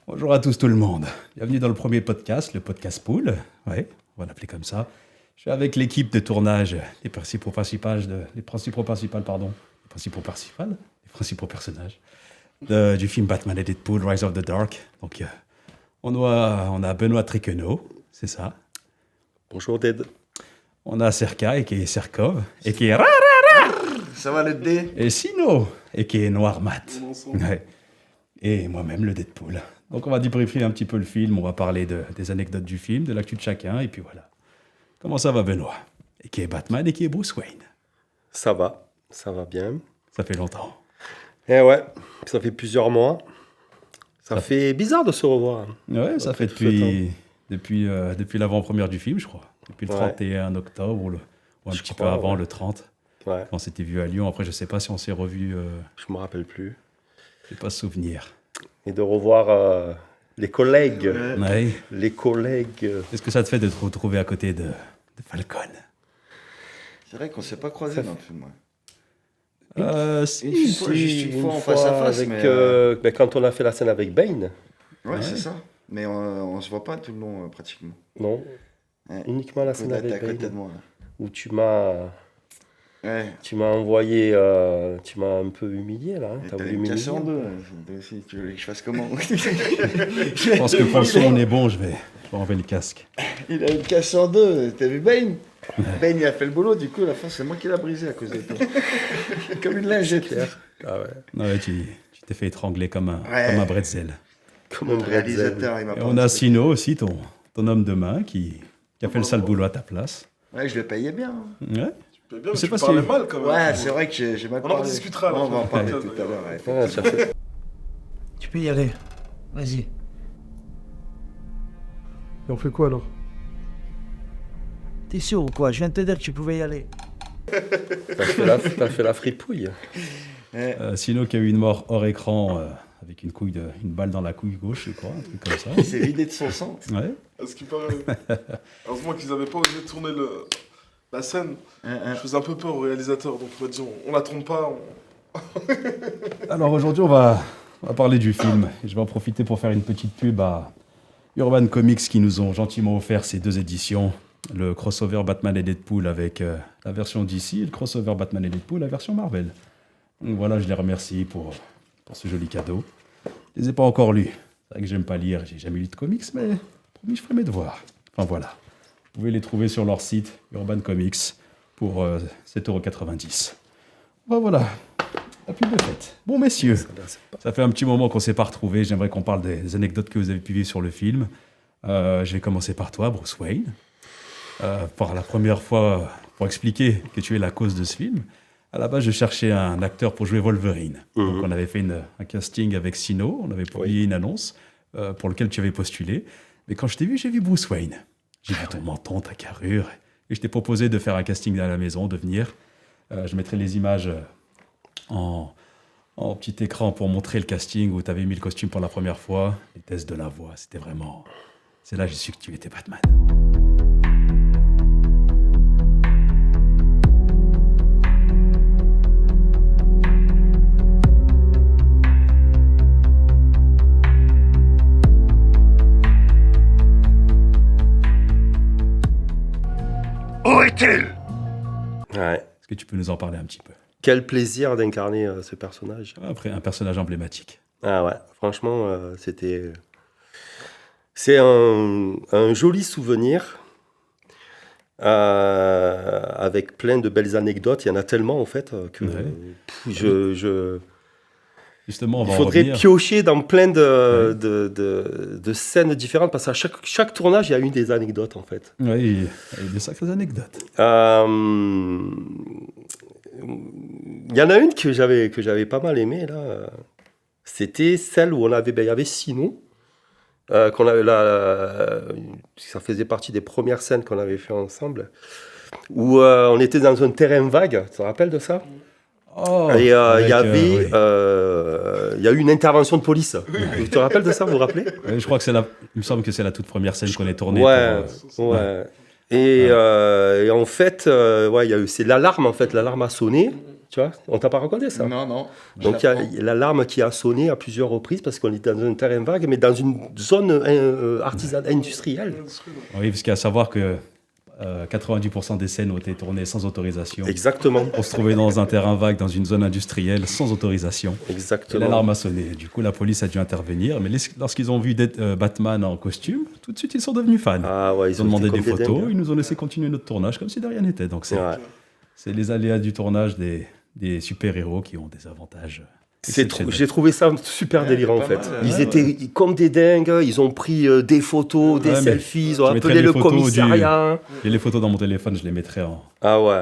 Bonjour à tous tout le monde. Bienvenue dans le premier podcast, le podcast Pool. Ouais, on va l'appeler comme ça. Je suis avec l'équipe de tournage, les principaux personnages du film Batman et Deadpool, Rise of the Dark. Donc, on a Benoît Triquenot, c'est ça. Bonjour Dead. On a Serka, et qui est Serkov, et qui est Ça va le dé? et Sino, et qui est Noir Mat. Ouais. Et moi-même, le Deadpool. Donc, on va débriefer un petit peu le film, on va parler des anecdotes du film, de l'actu de chacun, et puis voilà. Comment ça va, Benoît? Et qui est Batman et qui est Bruce Wayne? Ça va bien. Ça fait longtemps. Eh ouais, ça fait plusieurs mois. Ça fait bizarre de se revoir. Ouais, ça fait depuis l'avant-première du film, je crois. Depuis le 31 octobre, ou un petit peu avant, le 30. Ouais. On s'était vu à Lyon. Après, je sais pas si on s'est revu. Je me rappelle plus. J'ai pas souvenir. Et de revoir les collègues. Ouais. Les collègues. Qu'est-ce que ça te fait de te retrouver à côté de Falcon? C'est vrai qu'on s'est pas croisés dans le film. Si. Une fois en face à face, avec, quand on a fait la scène avec Bane. Ouais, c'est ça. Mais on se voit pas tout le long, pratiquement. Non. Ouais. Uniquement la scène T'es avec à côté de Bane. moi. Là. Où tu m'as envoyé, tu m'as un peu humilié là. Et T'as t'as voulu me casser en m'humilier. deux. Si tu voulais que je fasse comment? Je pense que pour le son, on est bon. Je vais enlever le casque. Il a me cassé en deux. T'as vu Bane? Bane, il a fait le boulot. Du coup, à la fin, c'est moi qui l'a brisé à cause de toi. Comme une lingette. Ah ouais. Ouais, tu t'es fait étrangler comme un bretzel. Comme Le un réalisateur, il m'a Et pas on a respecté. Sino aussi, ton homme de main, qui a fait le sale boulot à ta place. Ouais, je le payais bien. Ouais. Mais bien, Je sais tu pas si- parlais mal quand même. Ouais, c'est vrai que j'ai mal On parlé. en discutera à la On va en fin. parler Ouais. tout à l'heure. Ouais. Ouais, ça fait- Tu peux y aller. Vas-y. Et on fait quoi alors? T'es sûr ou quoi? Je viens de te dire que tu pouvais y aller. T'as fait la fripouille. Sino qui a eu une mort hors écran avec une balle dans la couille gauche, je crois, un truc comme ça. Il s'est vidé de son sang. Ouais. À ce qui paraît. Heureusement qu'ils n'avaient pas osé tourner la scène. Hein. Je faisais un peu peur au réalisateur, donc on m'a dit on la trompe pas. Alors aujourd'hui, on va parler du film. Et je vais en profiter pour faire une petite pub à Urban Comics qui nous ont gentiment offert ces deux éditions. Le crossover Batman et Deadpool avec la version DC et le crossover Batman et Deadpool, la version Marvel. Donc voilà, je les remercie pour ce joli cadeau. Je les ai pas encore lus. C'est vrai que j'aime pas lire, j'ai jamais lu de comics, mais promis, je ferai mes devoirs. Enfin voilà. Vous pouvez les trouver sur leur site, Urban Comics, pour 7,90 €. Ben voilà, la pub est faite. Bon messieurs, ça fait un petit moment qu'on ne s'est pas retrouvés. J'aimerais qu'on parle des anecdotes que vous avez pu vivre sur le film. Je vais commencer par toi, Bruce Wayne. Pour la première fois, pour expliquer que tu es la cause de ce film, à la base, je cherchais un acteur pour jouer Wolverine. Donc, on avait fait un casting avec Sino, on avait publié une annonce pour laquelle tu avais postulé. Mais quand je t'ai vu, j'ai vu Bruce Wayne. J'ai vu ton menton, ta carrure, et je t'ai proposé de faire un casting à la maison, de venir. Je mettrai les images en petit écran pour montrer le casting où tu avais mis le costume pour la première fois, les tests de la voix, c'était vraiment... C'est là que j'ai su que tu étais Batman. Ouais. Est-ce que tu peux nous en parler un petit peu? Quel plaisir d'incarner ce personnage. Après, un personnage emblématique. Ah ouais, franchement, c'est un joli souvenir avec plein de belles anecdotes. Il y en a tellement en fait que Ouais. Justement, on va il en faudrait revenir. piocher dans plein de scènes différentes parce qu'à chaque tournage, il y a eu des anecdotes en fait. Oui, il y a des sacrées anecdotes. Il y en a une que j'avais pas mal aimée là. C'était celle où il y avait Sino. Qu'on avait ça faisait partie des premières scènes qu'on avait fait ensemble. Où on était dans un terrain vague. Tu te rappelles de ça? Oh, Et il y avec, avait, oui. il y a eu une intervention de police. Tu te rappelles de ça? Vous vous rappelez? Je crois que il me semble que c'est la toute première scène qu'on ait tournée. Ouais, pour, ouais. Et en fait, il y a eu, c'est l'alarme en fait, l'alarme a sonné. tu vois. On t'a pas raconté ça? Non, non. Donc il y a l'alarme qui a sonné à plusieurs reprises parce qu'on était dans un terrain vague, mais dans une zone artisanale, industrielle. Oui, parce qu'il y a à savoir que 90% des scènes ont été tournées sans autorisation. Exactement. On se trouvait dans un terrain vague, dans une zone industrielle, sans autorisation. Et Exactement. l'alarme a sonné. Du coup, la police a dû intervenir. Mais lorsqu'ils ont vu Batman en costume, tout de suite, ils sont devenus fans. Ah ouais, Ils ont demandé été des comme photos, dingues. ils nous ont laissé continuer notre tournage comme si de rien n'était. Donc, Ouais. c'est les aléas du tournage des super-héros qui ont des avantages. exceptionnels. J'ai trouvé ça super délirant en pas fait. mal, Ils ouais, étaient comme des dingues, ils ont pris des photos, des Ouais, mais selfies, ils ont je mettrai appelé les le photos commissariat. Et les photos dans mon téléphone, je les mettrai Ah ouais.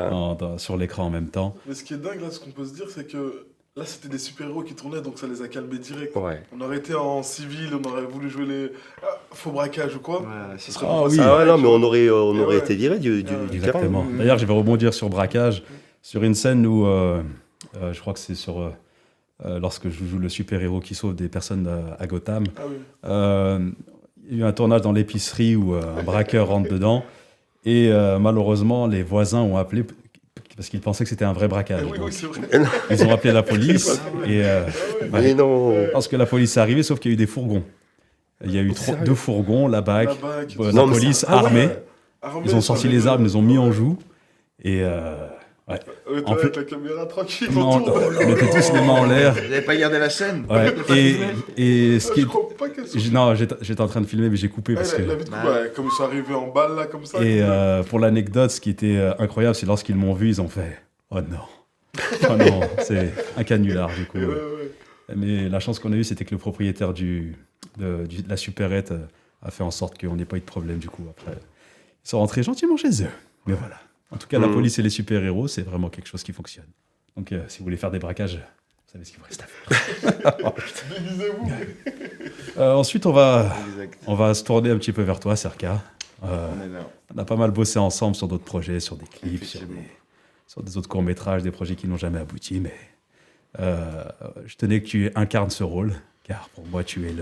sur l'écran en même temps. Mais ce qui est dingue, là, ce qu'on peut se dire, c'est que là, c'était des super-héros qui tournaient, donc ça les a calmés direct. Ouais. On aurait été en civil, on aurait voulu jouer les faux braquages ou quoi. Ouais, Ce c'est serait Ah pas oui. passé. Ah ouais, non, mais on aurait Ouais. été viré du Exactement. terrain. D'ailleurs, je vais rebondir sur braquage, sur une scène où je crois que c'est sur lorsque je joue le super-héros qui sauve des personnes à Gotham. Ah oui. Il y a eu un tournage dans l'épicerie où un braqueur rentre dedans et malheureusement, les voisins ont appelé parce qu'ils pensaient que c'était un vrai braquage. Oui, Donc, oui, c'est vrai. ils ont appelé la police et Mais non. lorsque la police est arrivée, sauf qu'il y a eu des fourgons. Il y a eu Sérieux 2 fourgons, la BAC, La BAC, la Non, mais police ça- ah ouais. armée. Armés, Ils ont sorti ça les avait- armes, ils nous ont mis en joue. Et Toi, En fait- avec la caméra tranquille, non, autour. on était tous les mains en l'air. Vous n'avez pas gardé la scène? Ouais. Et ce qui Je est... crois pas qu'elle soit. Non, j'étais en train de filmer, mais j'ai coupé parce que... La vite coup, bah, comme ils sont arrivés en balle, là, comme ça. Et pour l'anecdote, ce qui était incroyable, c'est lorsqu'ils m'ont vu, ils ont fait « Oh non, oh non, c'est un canular du coup. Ouais, ouais. Mais la chance qu'on a eue, c'était que le propriétaire de la supérette a fait en sorte qu'on n'ait pas eu de problème du coup. Après, ils sont rentrés gentiment chez eux. Mais voilà. En tout cas, la police et les super-héros, c'est vraiment quelque chose qui fonctionne. Donc, si vous voulez faire des braquages, vous savez ce qu'il vous reste à faire. Déguisez-vous. Ensuite, on va Exact. se tourner un petit peu vers toi, Serka. On est là. On a pas mal bossé ensemble sur d'autres projets, sur des clips, Effectivement. sur des autres courts-métrages, des projets qui n'ont jamais abouti. Mais je tenais que tu incarnes ce rôle, car pour moi, tu es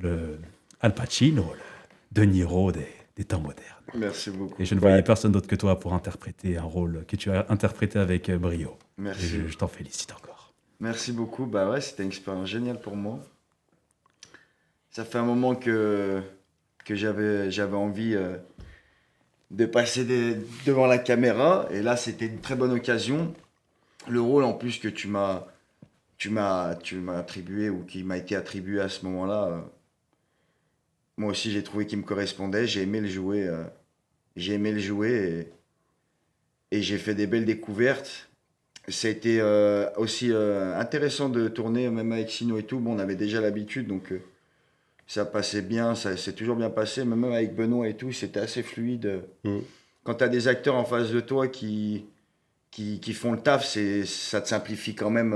le Al Pacino, le De Niro des temps modernes. Merci beaucoup. Et je ne voyais personne d'autre que toi pour interpréter un rôle que tu as interprété avec brio. Et Merci. je t'en félicite encore. Merci beaucoup. Bah ouais, c'était une expérience géniale pour moi. Ça fait un moment que j'avais envie de passer devant la caméra. Et là, c'était une très bonne occasion. Le rôle en plus que tu m'as attribué ou qui m'a été attribué à ce moment-là, moi aussi j'ai trouvé qu'il me correspondait. J'ai aimé le jouer. Et j'ai fait des belles découvertes. Ça a été aussi intéressant de tourner, même avec Sino et tout. Bon, on avait déjà l'habitude, donc ça passait bien, ça s'est toujours bien passé. Même avec Benoît et tout, c'était assez fluide. Quand tu as des acteurs en face de toi qui font le taf, ça te simplifie quand même,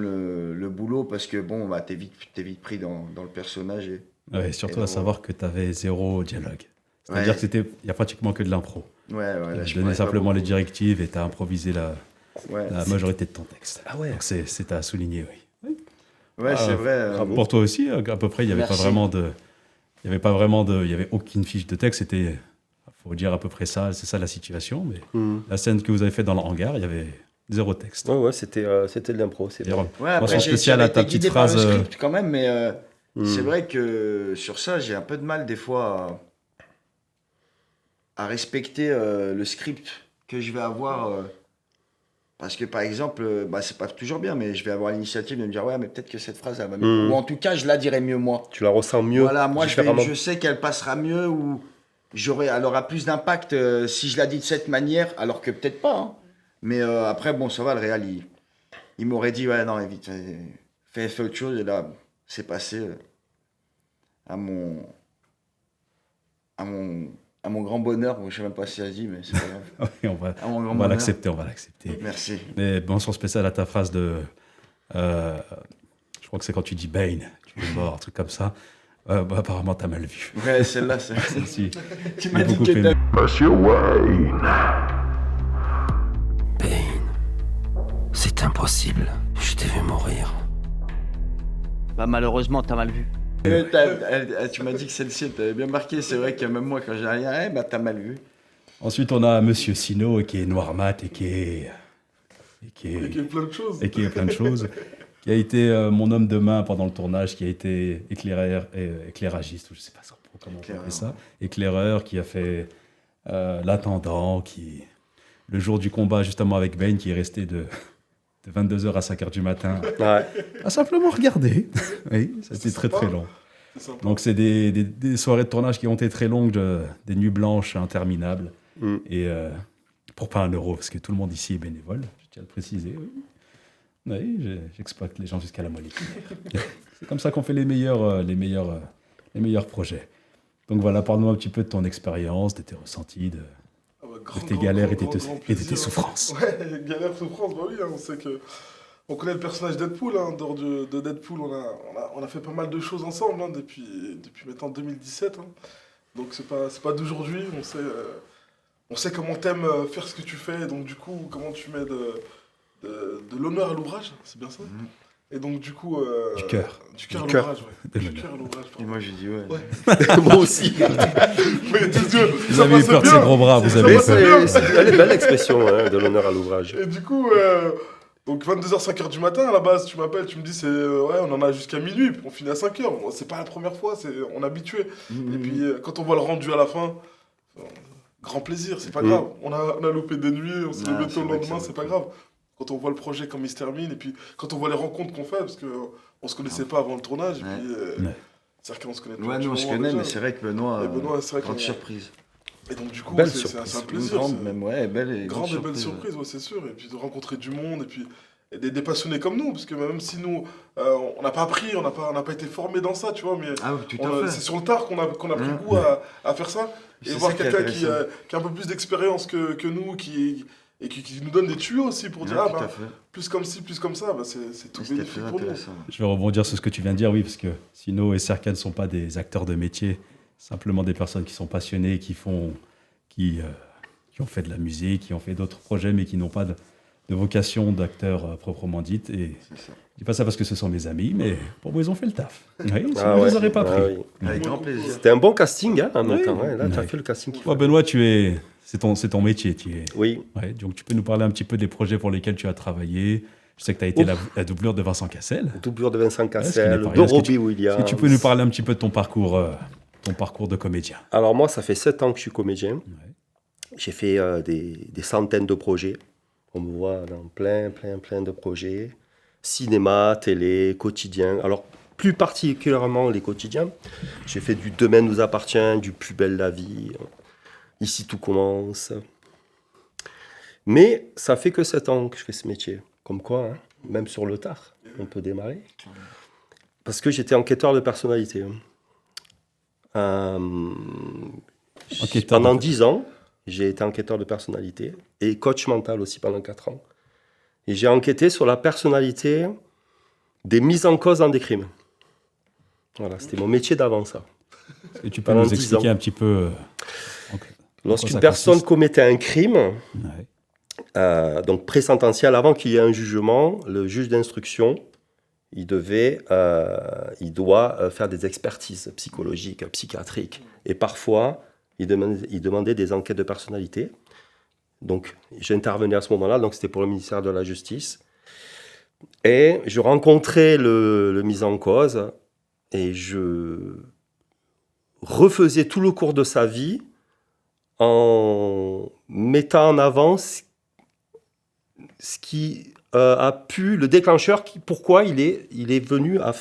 le boulot parce que bon, bah, t'es vite pris dans le personnage. Ouais, surtout Et à drôle. savoir que tu avais 0 dialogue. C'est-à-dire Ouais. qu'il y a pratiquement que de l'impro. Ouais, là, Je pourrais donnais pas simplement les beaucoup. directives et tu as improvisé la Ouais, majorité de ton texte. Ah ouais. Donc c'est à souligner, oui. ouais, c'est vrai. bravo. Pour toi aussi, à peu près, il n'y avait pas Merci. vraiment de... Il n'y avait aucune fiche de texte. C'était, faut dire à peu près ça, c'est ça la situation. Mais la scène que vous avez faite dans le hangar, il y avait 0 texte. Ouais, c'était de l'impro, c'est D'ailleurs, vrai. Ouais, après, mention spéciale à ta été petite guidé par le phrase, script quand même, mais c'est vrai que sur ça, j'ai un peu de mal des fois à respecter le script que je vais avoir. Parce que par exemple, bah, c'est pas toujours bien, mais je vais avoir l'initiative de me dire, ouais, mais peut-être que cette phrase, elle va mieux. Ou en tout cas, je la dirai mieux moi. Tu la ressens mieux. Voilà, moi, différemment. je sais qu'elle passera mieux ou elle aura plus d'impact si je la dis de cette manière, alors que peut-être pas. Hein. Mais après, bon, ça va, le réal, il m'aurait dit, ouais, non, vite, fais autre chose. Et là, c'est passé à mon grand bonheur. Bon, je sais même pas si ça se dit, mais c'est pas grave. oui, À mon grand on va bonheur. l'accepter, on va l'accepter. Merci. Mais mention spéciale à ta phrase de... je crois que c'est quand tu dis Bane, tu es mort, un truc comme ça. Bah, apparemment, t'as mal vu. Ouais, celle-là, c'est... Celle-ci, Tu j'ai m'as dit beaucoup que aimé. Monsieur Wayne. Bane, c'est impossible. Je t'ai vu mourir. Bah malheureusement, t'as mal vu. Tu m'as dit que celle-ci, elle t'avait bien marqué. C'est vrai que même moi, quand j'ai rien, bah, t'as mal vu. Ensuite, on a Monsieur Sino, qui est noir mat et qui est plein de choses. et qui est plein de choses, qui a été mon homme de main pendant le tournage, qui a été éclairagiste, ou je ne sais pas comment on appelle ça, éclaireur, qui a fait l'attendant, qui, le jour du combat justement avec Bane, qui est resté de 22h à 5h du matin, Ouais. à simplement regarder. Oui, ça a été C'est très sympa. très long. C'est sympa. Donc c'est des soirées de tournage qui ont été très longues, des nuits blanches interminables. Mm. Et pour pas €1, parce que tout le monde ici est bénévole, je tiens à le préciser. Oui, oui, j'exploite les gens jusqu'à la moelle épinière. C'est comme ça qu'on fait les meilleurs projets. Donc voilà, parle-nous un petit peu de ton expérience, de tes ressentis, de Ah bah, tes galères et de grand tes plaisir, hein. souffrances. Ouais, galères, souffrances, bah oui, hein, on sait que. On connaît le personnage Deadpool, hein, en dehors de Deadpool, on a fait pas mal de choses ensemble hein, depuis maintenant 2017. Hein. Donc c'est pas d'aujourd'hui, on sait comment t'aimes faire ce que tu fais, donc du coup, comment tu mets de l'honneur à l'ouvrage, c'est bien ça. Et donc du coup... Du cœur. Du cœur à Du cœur. l'ouvrage, ouais. De Du l'honneur. cœur à l'ouvrage, Et pardon. moi, j'ai dit ouais. Ouais. Moi aussi. Mais tes yeux, Vous ça avez eu passait peur de bien. ces gros bras, vous Ça avez eu passait peur. bien. Elle est belle l'expression hein, de l'honneur à l'ouvrage. Et du coup, donc 22h, 5h du matin, à la base, tu m'appelles, tu me dis, ouais, on en a jusqu'à minuit, puis on finit à 5h. Bon, c'est pas la première fois, on est habitué. Et puis, quand on voit le rendu à la fin, grand plaisir, c'est pas grave. On a loupé des nuits, on s'est Ah, levé c'est tôt le vrai que lendemain, c'est c'est pas grave. Quand on voit le projet comme il se termine, et puis quand on voit les rencontres qu'on fait, parce qu'on se connaissait pas avant le tournage, et Ouais. puis, Ouais. c'est-à-dire qu'on se connaît Ouais, nous on se connaît, mais c'est vrai que Benoît, Et Benoît, c'est vrai grande qu'on- surprise. Et donc, du coup, Belle c'est surprise. un Une plaisir. grande, c'est- même, ouais, belle et Grande et belle ouais. surprise, ouais, c'est sûr. Et puis de rencontrer du monde, et puis des passionnés comme nous, parce que même si nous, on n'a pas appris, on n'a pas été formés dans ça, tu vois, mais Ah oui, tout on a- à c'est fait. sur le tard qu'on a pris Mmh. goût à faire ça. Et C'est voir ça qui est quelqu'un qui intéressant. a un peu plus d'expérience que nous, qui nous donne des tuyaux aussi pour dire, Ouais, ah tout bah, à fait. plus comme ci, plus comme ça, bah, c'est tout C'était bénéfique très pour nous. intéressant. Je vais rebondir sur ce que tu viens de dire, oui, parce que Sino et Serkan ne sont pas des acteurs de métier, simplement des personnes qui sont passionnées, qui ont fait de la musique, qui ont fait d'autres projets, mais qui n'ont pas de vocation d'acteur proprement dite. Et C'est ça. je dis pas ça parce que ce sont mes amis, mais pour moi, ils ont fait le taf. Oui, sinon, Ah je ouais. les aurais pas Ah pris. oui. Avec grand plaisir. C'était un bon casting hein, en même Oui. temps. Ouais. Là, tu as Ouais. fait le casting qu'il Toi, fallait. Benoît, c'est ton métier. Oui. Ouais, donc tu peux nous parler un petit peu des projets pour lesquels tu as travaillé. Je sais que tu as été la doublure de Vincent Cassel. Doublure de Vincent ce qui Cassel, n'est pas de rien. Est-ce que Robbie Est-ce Williams. que tu peux nous parler un petit peu de ton parcours de comédien? Alors moi, ça fait 7 ans que je suis comédien. Ouais. J'ai fait des centaines de projets. On me voit dans plein de projets. Cinéma, télé, quotidien. Alors, plus particulièrement les quotidiens. J'ai fait du Demain nous appartient, du Plus belle la vie. Ici tout commence. Mais ça fait que 7 ans que je fais ce métier. Comme quoi, hein, même sur le tard, on peut démarrer. Parce que j'étais enquêteur de personnalité. Enquêteur Pendant de- 10 ans, j'ai été enquêteur de personnalité et coach mental aussi pendant 4 ans. Et j'ai enquêté sur la personnalité des mises en cause dans des crimes. Voilà, c'était mon métier d'avant ça. Est-ce que tu peux Pendant nous 10 expliquer ans. un petit peu Lorsqu'une ça personne consiste commettait un crime, Ouais. donc pré-sententiel, avant qu'il y ait un jugement, le juge d'instruction, il doit faire des expertises psychologiques, psychiatriques. Et parfois, il demandait des enquêtes de personnalité. Donc, j'intervenais à ce moment-là, donc c'était pour le ministère de la Justice. Et je rencontrais le mis en cause et je refaisais tout le cours de sa vie en mettant en avant ce qui a pu, le déclencheur, pourquoi il est venu à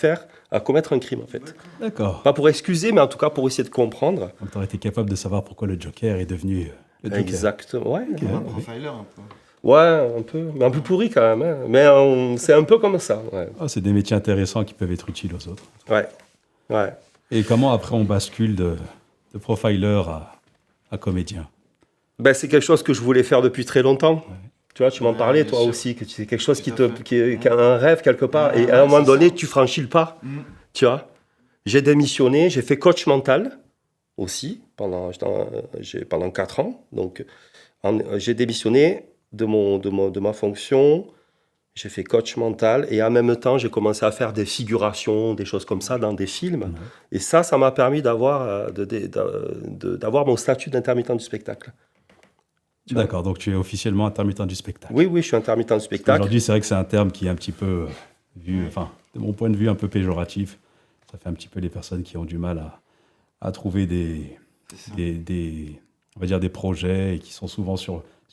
commettre un crime en fait. D'accord. Pas pour excuser, mais en tout cas pour essayer de comprendre. Donc tu aurais été capable de savoir pourquoi le Joker est devenu le Joker. Exactement, ouais. Ok. Un profiler un peu. Ouais, un peu, mais un peu pourri quand même. Hein. Mais c'est un peu comme ça. Ouais. Ah, c'est des métiers intéressants qui peuvent être utiles aux autres. Ouais. Ouais. Et comment après on bascule de profiler à comédien? Ben, c'est quelque chose que je voulais faire depuis très longtemps. Tu vois, tu m'en Ouais, parlais bien toi sûr. aussi, que c'est quelque chose Tout à fait. qui est un rêve quelque part. Ouais, et à un moment c'est donné, ça. tu franchis le pas. Mm. Tu vois. J'ai démissionné, j'ai fait coach mental aussi pendant 4 ans. Donc, j'ai démissionné de ma fonction. J'ai fait coach mental et en même temps, j'ai commencé à faire des figurations, des choses comme ça dans des films. Ouais. Et ça m'a permis d'avoir mon statut d'intermittent du spectacle. D'accord, donc tu es officiellement intermittent du spectacle. Oui, je suis intermittent du spectacle. Aujourd'hui, c'est vrai que c'est un terme qui est un petit peu vu, enfin, de mon point de vue, un peu péjoratif. Ça fait un petit peu les personnes qui ont du mal à trouver on va dire des projets et qui sont souvent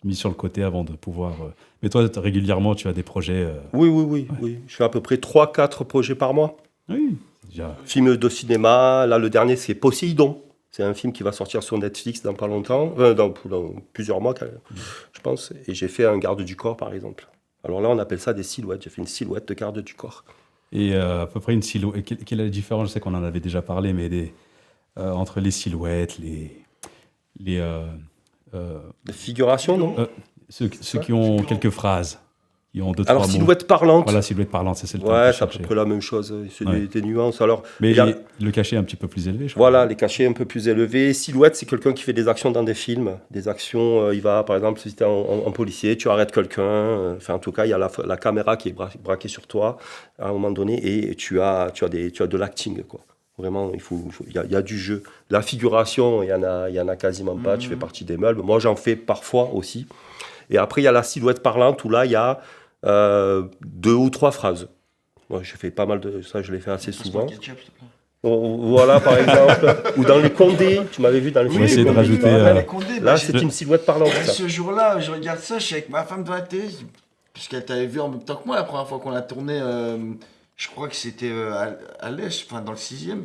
mis sur le côté avant de pouvoir. Mais toi, régulièrement, tu as des projets. Oui. Je fais à peu près 3-4 projets par mois. Oui, c'est déjà. Film de cinéma, là le dernier c'est Poséidon. C'est un film qui va sortir sur Netflix dans pas longtemps, dans plusieurs mois, je pense. Et j'ai fait un garde du corps, par exemple. Alors là, on appelle ça des silhouettes. J'ai fait une silhouette de garde du corps. Et à peu près une silhouette. Quelle est la différence? Je sais qu'on en avait déjà parlé, mais entre les silhouettes, les figuration, non ceux qui ont quelques phrases, qui ont 2-3 Alors, mots. silhouette parlante. Voilà, silhouette parlante, c'est le terme Ouais, que je c'est à peu cherchais. près la même chose. C'est Ouais. des nuances. Alors, Mais il y a- le cachet est un petit peu plus élevé, je crois. voilà, les cachets un peu plus élevés. Silhouette, c'est quelqu'un qui fait des actions dans des films. Des actions, il va, par exemple, si tu es en policier, tu arrêtes quelqu'un. Enfin, en tout cas, il y a la caméra qui est braquée sur toi à un moment donné et tu as de l'acting, quoi. Vraiment, il y a du jeu. La figuration, il y en a quasiment pas. Tu fais partie des meubles. Moi, j'en fais parfois aussi. Et après, il y a la silhouette parlante où là, il y a 2 ou 3 phrases. Moi, j'ai fait pas mal de ça, je l'ai fait assez souvent. Voilà, par exemple. Ou dans les Condés, tu m'avais vu dans les On va Condés. essayer de rajouter. Là, c'est une silhouette parlante. Ça. Ce jour-là, je regarde ça, je suis avec ma femme devant la télé, puisqu'elle t'avait vu en même temps que moi la première fois qu'on a tourné, je crois que c'était à l'Est, enfin dans le 6e.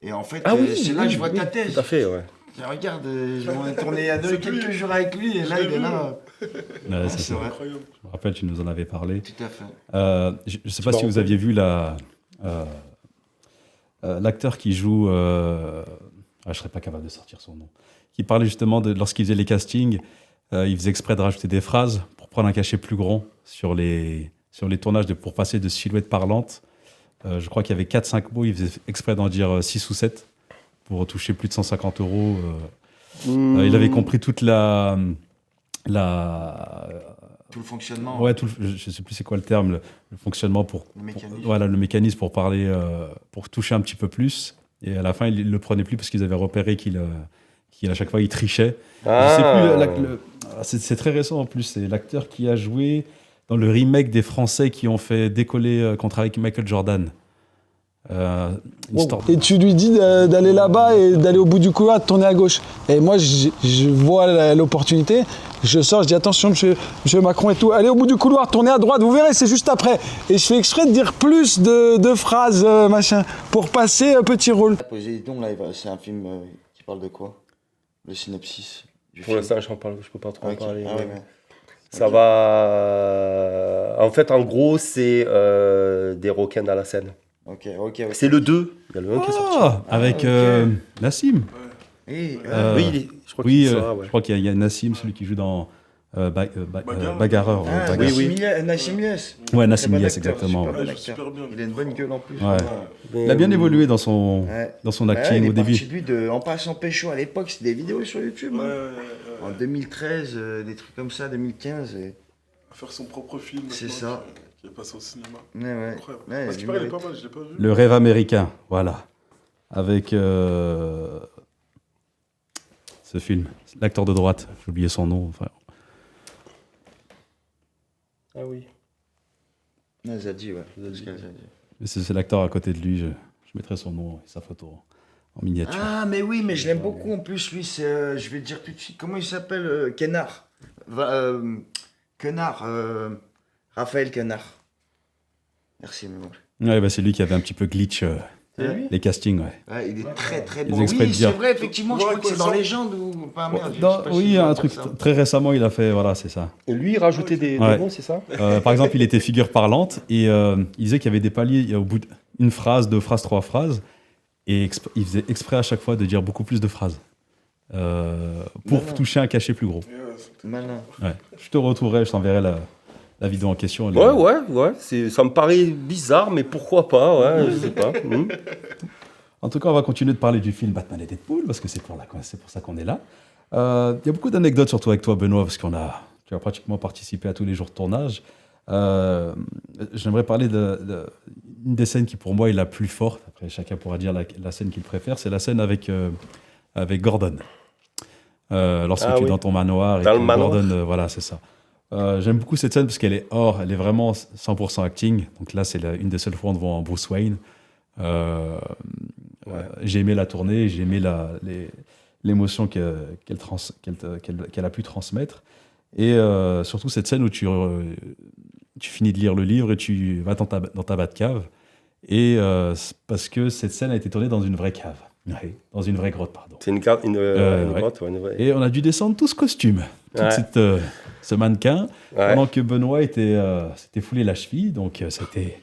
Et en fait, c'est là que je vois ta tête. Tout à fait, ouais. Tiens, regarde, on a tourné il y a quelques jours avec lui, et là, il est là. Ouais, c'est ça. vrai. Incroyable. Je me rappelle, tu nous en avais parlé. Tout à fait. Je ne sais pas si vous aviez vu l'acteur qui joue. Je ne serais pas capable de sortir son nom. Qui parlait justement de lorsqu'il faisait les castings, il faisait exprès de rajouter des phrases pour prendre un cachet plus grand sur les tournages pour passer de silhouette parlante. Je crois qu'il y avait 4-5 mots, il faisait exprès d'en dire 6 ou 7 pour toucher plus de 150 €. Il avait compris toute Tout le fonctionnement, ouais, je ne sais plus c'est quoi le terme, le fonctionnement le mécanisme. voilà, le mécanisme pour parler, pour toucher un petit peu plus. Et à la fin, il ne le prenait plus parce qu'ils avaient repéré qu'il à chaque fois, il trichait. Je sais plus, c'est très récent en plus. C'est l'acteur qui a joué dans le remake des Français qui ont fait décoller contre avec Michael Jordan. Et tu lui dis d'aller là-bas et d'aller au bout du couloir, de tourner à gauche. Et moi, je vois l'opportunité, je sors, je dis attention, monsieur Macron et tout, allez au bout du couloir, tournez à droite, vous verrez, c'est juste après. Et je fais exprès de dire plus de phrases, machin, pour passer un petit rôle. Poséidon, là, c'est un film qui parle de quoi? Le synopsis du Pour film. l'instant, je peux pas trop en Ok. parler. Ah ouais, ouais. Ça va. En fait, en gros, c'est des requins dans la Seine. Ok. C'est le 2. Il y a le 1 qui est sorti. Avec ok. Nassim. Et, Oui, je crois Oui, qu'il sera, ouais. je crois qu'il y a Nassim, celui qui joue dans Bagarreur. Nassim Yes. Ouais, Nassim Très bon Yes, acteur, exactement. super bon Ouais, il joue acteur. super bien. Il a une bonne gueule en plus. Ouais. Il a bien évolué dans son acting il au est début. parti, lui, en passant pécho à l'époque, c'était des vidéos sur YouTube. Ouais, hein. ouais. En 2013, des trucs comme ça, 2015. À faire son propre film. C'est maintenant, ça. Qui est passé au cinéma. Ouais. Incroyable. Ouais, Parce il qu'il paraît, il est mérite. pas mal, je l'ai pas vu. Le rêve américain, voilà. Avec ce film, l'acteur de droite, j'ai oublié son nom. Enfin, Ah oui. Zadie, ouais. Zadie. mais c'est l'acteur à côté de lui, je mettrai son nom et sa photo en miniature. Ah, mais oui, mais je l'aime beaucoup en plus, lui, c'est, je vais te dire tout de suite, comment il s'appelle Quenard. Quenard, Raphaël Quenard. Merci, mais bon. Ouais, bah, c'est lui qui avait un petit peu glitch les castings, ouais. Ouais, il est très très Ils bon. exprès Oui, de c'est dire. vrai, effectivement, je crois que c'est dans Légende ou pas, merde. je sais pas Oui, si un c'est truc ça. très récemment, il a fait, voilà, c'est ça. Et lui, il rajoutait des Ouais. mots, c'est ça? Par exemple, il était figure parlante et il disait qu'il y avait des paliers, il y a au bout d'une phrase, 2 phrases, 3 phrases, et il faisait exprès à chaque fois de dire beaucoup plus de phrases pour toucher un cachet plus gros. Malin. Ouais. Je te retrouverai, je t'enverrai la vidéo en question. Ouais. Ça me paraît bizarre, mais pourquoi pas, ouais, je sais pas. En tout cas, on va continuer de parler du film Batman et Deadpool, parce que c'est pour ça qu'on est là. Il y a beaucoup d'anecdotes surtout avec toi, Benoît, parce tu as pratiquement participé à tous les jours de tournage. J'aimerais parler d'une des scènes qui, pour moi, est la plus forte. Après, chacun pourra dire la scène qu'il préfère. C'est la scène avec Gordon. lorsque Ah tu es oui. dans ton manoir. Et Dans que le manoir. Gordon, voilà, c'est ça. J'aime beaucoup cette scène parce qu'elle est elle est vraiment 100% acting. Donc là, c'est une des seules fois où on voit un Bruce Wayne. J'ai aimé la tournée, j'ai aimé l'émotion qu'elle a pu transmettre. Et surtout cette scène où tu finis de lire le livre et tu vas dans ta Batcave. Et parce que cette scène a été tournée dans une vraie cave. Oui, dans une vraie grotte, pardon. C'est une ouais. grotte, une vraie. Et on a dû descendre tous costumes. Ouais. Ce mannequin, Ouais. pendant que Benoît s'était foulé la cheville. Donc c'était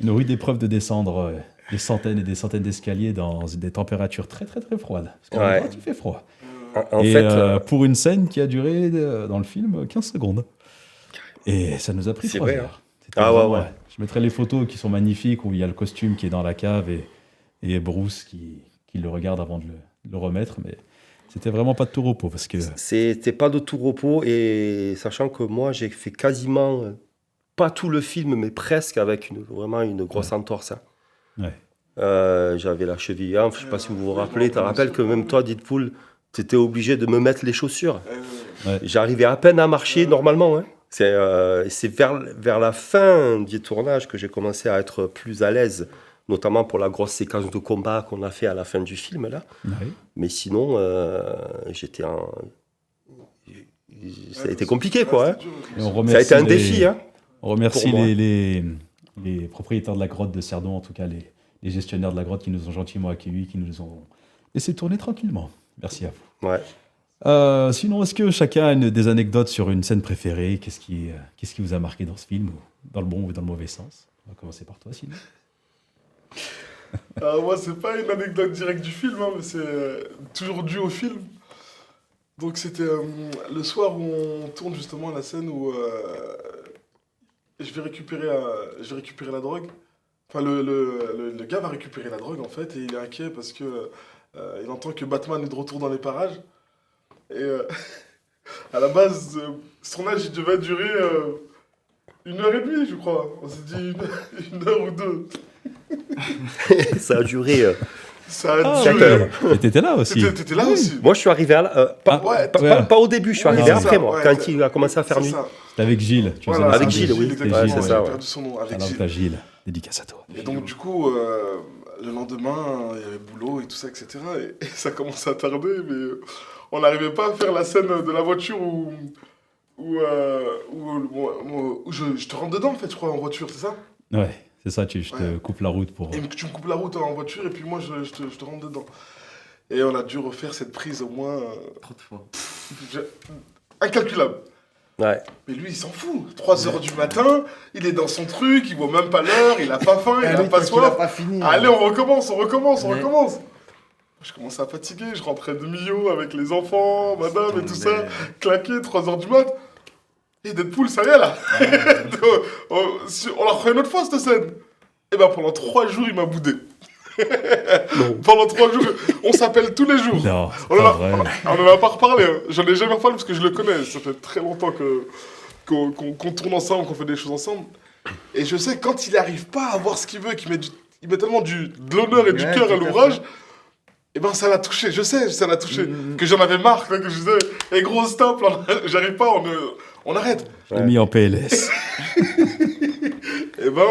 une rude épreuve de descendre des centaines et des centaines d'escaliers dans des températures très très très froides. Parce qu'en Ouais. grotte, il fait froid. En Et fait, pour une scène qui a duré dans le film 15 secondes. Et ça nous a pris C'est 3 vrai, heures. hein. C'était Ah ouais, vraiment, ouais. Je mettrai les photos qui sont magnifiques où il y a le costume qui est dans la cave et Bruce qui le regarde avant de le remettre. Mais c'était vraiment pas de tout repos parce que c'était pas de tout repos, et sachant que moi, j'ai fait quasiment, pas tout le film, mais presque, avec vraiment une grosse entorse. Hein. Ouais. J'avais la cheville, hein, je sais pas si vous vous rappelez, tu te rappelles que même toi, Deadpool, tu étais obligé de me mettre les chaussures. Ouais. J'arrivais à peine à marcher normalement. Hein. C'est vers la fin du tournage que j'ai commencé à être plus à l'aise, notamment pour la grosse séquence de combat qu'on a fait à la fin du film là. Ouais. Mais sinon, j'étais en... Ça a été compliqué, quoi. Hein. Et on Ça a remercie été un défi. Hein. On remercie Pour moi. les propriétaires de la grotte de Cerdon, en tout cas les gestionnaires de la grotte qui nous ont gentiment accueillis, qui nous ont laissé tourner tranquillement. Merci à vous. Ouais. Sinon, est-ce que chacun a des anecdotes sur une scène préférée? Qu'est-ce qui vous a marqué dans ce film, dans le bon ou dans le mauvais sens? On va commencer par toi, Sylvain. Moi, c'est pas une anecdote directe du film, hein, mais c'est toujours dû au film. Donc, c'était le soir où on tourne justement la scène où je vais récupérer la drogue. Enfin, le gars va récupérer la drogue, en fait, et il est inquiet parce que il entend que Batman est de retour dans les parages. Et à la base, son âge, il devait durer 1h30, je crois. On s'est dit une heure ou deux. Ça a duré... Ça a Ah, duré. oui. Et t'étais là aussi. T'étais là aussi. Moi, je suis arrivé pas au début, je suis arrivé c'est après, ça, moi, ouais, quand il a commencé à faire c'est nuit. ça. C'était avec Gilles. Tu Voilà, faisais avec le Gilles, oui. C'était Ouais, Gilles, c'est ça, J'ai ouais. perdu son nom, avec Alors, Gilles. t'as Gilles, dédicace à toi. Et donc, du coup, le lendemain, il y avait boulot et tout ça, etc. Et ça commençait à tarder, mais on n'arrivait pas à faire la scène de la voiture où je te rentre dedans, en fait, je crois, en voiture, c'est ça? Ouais, c'est ça, je te Ouais. coupe la route pour... Et tu me coupes la route en voiture, et puis moi, je te rentre dedans. Et on a dû refaire cette prise au moins... Trop de fois. incalculable. Ouais. Mais lui, il s'en fout. 3h du matin, il est dans son truc, il voit même pas l'heure, il a pas faim, il a pas soif. pas fini. Allez, on recommence. Ouais. Je commençais à fatiguer, je rentrais de Millau avec les enfants, madame et tout ça, Mais- claqué, 3h du mat. Et Deadpool, ça y est là. On la refait une autre fois cette scène. Et ben pendant 3 jours, il m'a boudé. Pendant 3 jours, on s'appelle tous les jours. Non, c'est On pas en a- vrai. On en a pas reparlé, hein. J'en ai jamais reparlé parce que je le connais. Ça fait très longtemps qu'on tourne ensemble, qu'on fait des choses ensemble. Et je sais que quand il n'arrive pas à voir ce qu'il veut, qu'il met, il met tellement de l'honneur et du Ouais, cœur tout à à l'ouvrage, fait. et ben ça l'a touché. Je sais, ça l'a touché. Que j'en avais marre, quoi, que je disais, et gros stop, là, j'arrive pas, on arrête. Je l'ai mis en PLS. Et ben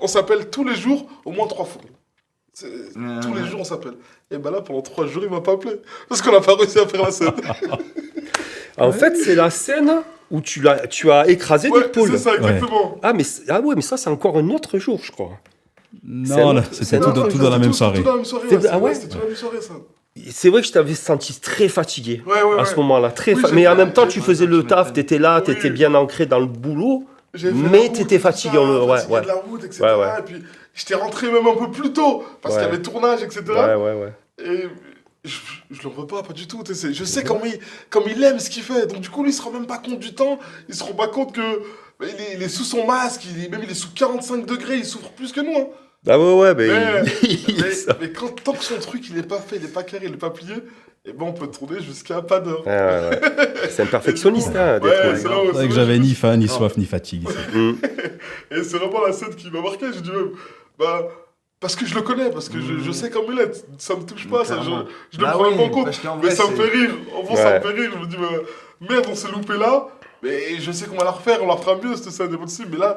on s'appelle tous les jours, au moins 3 fois. Tous les jours on s'appelle. Et ben là pendant 3 jours il m'a pas appelé. Parce qu'on n'a pas réussi à faire la scène. En fait, c'est la scène où tu as écrasé Ouais, Deadpool. c'est ça, exactement. Ah ouais, mais ça, c'est encore un autre jour, je crois. Non, là, c'est c'était un tout autre tout dans la même soirée. Tout dans la même soirée, C'est- ouais, ah ouais c'était toute la même soirée, ça. C'est vrai que je t'avais senti très fatigué Ouais, à ce moment-là. Oui, Mais en même temps, j'ai tu fait- faisais le tu taf, m'étonnes. t'étais là, Oui. t'étais bien ancré dans le boulot. J'ai fait Mais la route, t'étais tout fatigué, ça, ouais, fatigué ouais. de la route, etc. Ouais, ouais. Et puis j'étais rentré même un peu plus tôt, parce qu'il y Ouais. avait tournage, etc. Ouais. Et je l'en veux pas du tout. Tu sais. Je sais comme il aime ce qu'il fait. Donc du coup, lui, il se rend même pas compte du temps. Il se rend pas compte que il est sous son masque, il est sous 45 degrés, il souffre plus que nous. Hein. Ah ouais, mais... Mais tant que son truc, il est pas fait, il est pas carré, il est pas plié, et ben on peut tourner jusqu'à pas d'heure. Ouais. C'est un perfectionniste, hein, Ouais, Deadpool. c'est là où- C'est vrai que j'avais ni faim, ni soif, ni fatigue. Mm. Et c'est vraiment la scène qui m'a marqué. J'ai dit même, bah, Parce que je le connais, parce que je sais comment il est. Ça me touche pas, ça, Clairement. je le Bah prends oui, même pas en compte. parce qu'en Mais vrai, ça me c'est- fait rire. En vrai, ça me fait rire. Je me dis, merde, on s'est loupé là. Mais je sais qu'on va la refaire, on la fera mieux, cette scène, pas de souci. Mais là,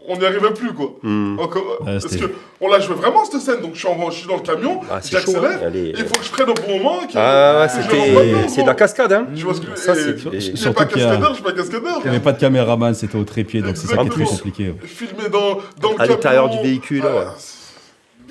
on n'y arrivait plus, quoi. Encore, Ouais, parce c'était- qu'on l'a joué vraiment, cette scène. Donc je suis dans le camion, Ah, c'est chaud, j'accélère. hein. Allez. Il faut que je prenne au bon moment. Ah, que je le rentre pas, c'est de la gros. cascade, hein. Tu vois ce que Ça, et- c'est- Je suis Surtout pas qu'il y a- cascadeur, je suis pas cascadeur. Il n'y avait pas de caméraman, c'était au trépied, donc c'est ça qui est très Exactement. compliqué. Ouais. Filmé dans le À l'intérieur camion. du véhicule, ouais.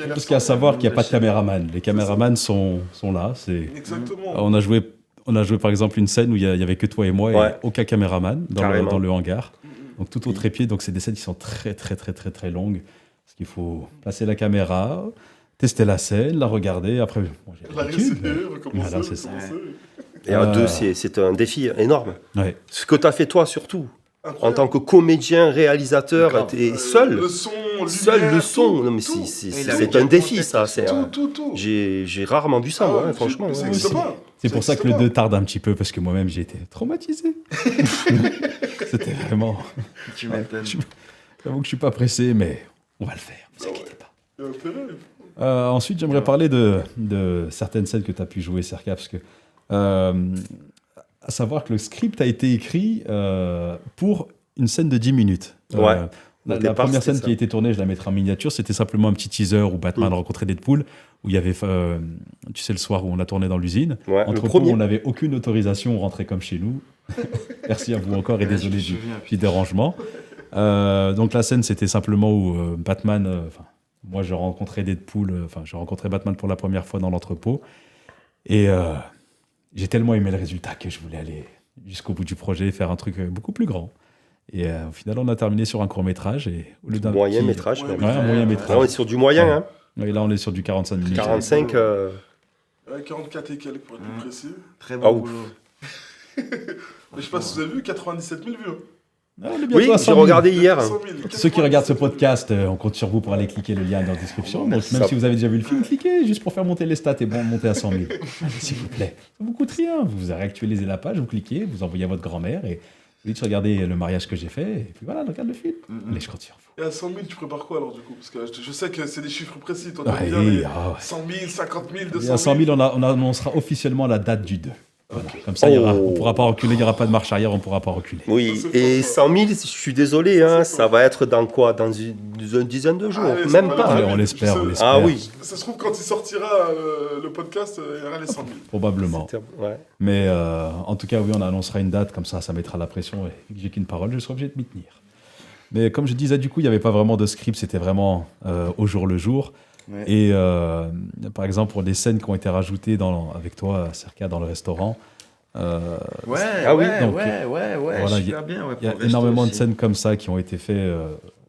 Parce qu'il y a à savoir qu'il n'y a pas de caméraman. Les caméramans sont là. Exactement. On a joué par exemple une scène où il y avait que toi et moi Ouais. et aucun caméraman Carrément. dans le hangar. Donc tout au trépied. Donc c'est des scènes qui sont très très très très très longues parce qu'il faut placer la caméra, tester la scène, la regarder. Après, bon, j'ai La l'habitude, réessayer, mais- recommencer, Voilà, c'est ça. recommencer. Et à deux, c'est un défi énorme. Ouais. Ce que tu as fait toi, surtout, en Incroyable. tant que comédien, réalisateur, Grave. t'es seul. Le son, Seul lumière, le son. tout, Non, mais tout. Il avait c'est un bien défi, compté ça. C'est Tout. J'ai rarement vu ça, Ah moi, ouais, hein, franchement. ça ouais. existe pas. C'est pour ça que le existe 2 tarde un petit peu parce que moi-même j'ai été traumatisé. C'était vraiment. Tu m'étonnes. J'avoue que je suis pas pressé, mais on va le faire. Ne vous inquiétez pas. Il y a intérêt. Ensuite, j'aimerais parler de certaines scènes que tu as pu jouer, Serka, parce que à savoir que le script a été écrit pour une scène de 10 minutes. Ouais. La Au départ, première c'était scène ça. qui a été tournée, je la mettrai en miniature, c'était simplement un petit teaser où Batman rencontrait Deadpool, où il y avait, tu sais, le soir où on a tourné dans l'usine. Ouais, le Entre premier. on n'avait aucune autorisation, on rentrait comme chez nous. Merci à vous encore et Ouais, désolé je me du souviens, petit dérangement. Donc la scène, c'était simplement où Batman, moi je rencontrais Deadpool, je rencontrais Batman pour la première fois dans l'entrepôt. Et j'ai tellement aimé le résultat que je voulais aller jusqu'au bout du projet, faire un truc beaucoup plus grand. Et au final, on a terminé sur un court-métrage. Et au lieu d'un Moyen petit- métrage, Ouais, même. Ouais, un moyen Là, métrage. on est sur du moyen, hein. Et là, on est sur du 45 minutes. 45. 44 et quelques pour être plus précis. Très Ah, bon ouf. boulot. Mais je sais pas si vous avez vu, 97 000 vues. hein. Ah, on est bientôt Oui, à j'ai 100 000. regardé hier. 100 000, Ceux qui regardent ce 97 000. podcast, on compte sur vous pour aller cliquer le lien dans la description. Donc, même Ça- si vous avez déjà vu le film, cliquez juste pour faire monter les stats et bon, monter à 100 000. Allez, s'il vous plaît. Ça vous coûte rien. Vous réactualisez la page, vous cliquez, vous envoyez à votre grand-mère et vous dites regardez le mariage que j'ai fait. Et puis voilà, regarde le film. Allez, je compte sur vous. Et à 100 000, tu prépares quoi alors du coup? Parce que je sais que c'est des chiffres précis. Toi, Ouais, t'aimes bien les ouais. 100 000, 50 000, Et 200 000. à 100 000, on annoncera officiellement la date du 2. Voilà. Comme ça, on ne pourra pas reculer, il n'y aura pas de marche arrière, on ne pourra pas reculer. Oui, Ça, c'est et fort, 100 000, je suis désolé, hein, C'est ça va être dans quoi? Dans une dizaine de jours? Allez, Même ça pas. va, Allez, hein. on l'espère, tu sais. on l'espère. Ah oui, Ça se trouve, quand il sortira le podcast, il y aura les 100 000. Probablement. ouais. Mais en tout cas, oui, on annoncera une date, comme ça mettra la pression. Et vu que j'ai qu'une parole, je serai obligé de m'y tenir. Mais comme je disais, du coup, il n'y avait pas vraiment de script, c'était vraiment au jour le jour. Ouais. Et par exemple, pour les scènes qui ont été rajoutées avec toi, Serka, dans le restaurant, Ouais, Ah oui, donc, voilà, super bien. Ouais, il y a pour le énormément resto de aussi. scène comme ça qui ont été faites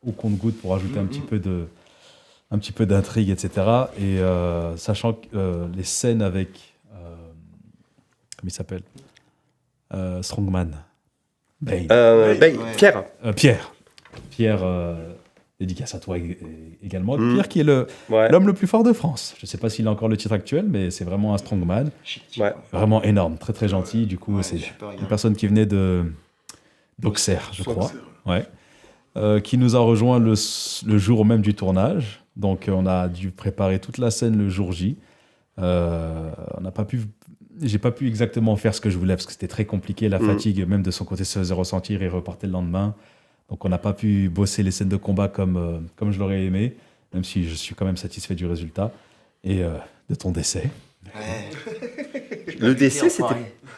au compte-gouttes pour ajouter un petit peu d'intrigue, etc. Et sachant que les scènes avec, comment il s'appelle, Strongman, Bane. Ben, Ouais. Pierre. Pierre, dédicace à toi également. Mm. Pierre qui est Ouais. l'homme le plus fort de France. Je ne sais pas s'il a encore le titre actuel, mais c'est vraiment un strongman. Ouais. Vraiment énorme, très très gentil. Du coup, Ouais, c'est super une gars. personne qui venait d'Auxerre, je crois. C'est vrai. Ouais. Qui nous a rejoint le jour même du tournage. Donc, on a dû préparer toute la scène le jour J. On n'a pas pu... J'ai pas pu exactement faire ce que je voulais parce que c'était très compliqué. La fatigue, même de son côté, se faisait ressentir et repartait le lendemain. Donc, on n'a pas pu bosser les scènes de combat comme je l'aurais aimé, même si je suis quand même satisfait du résultat. Et de ton décès. Ouais. Le décès,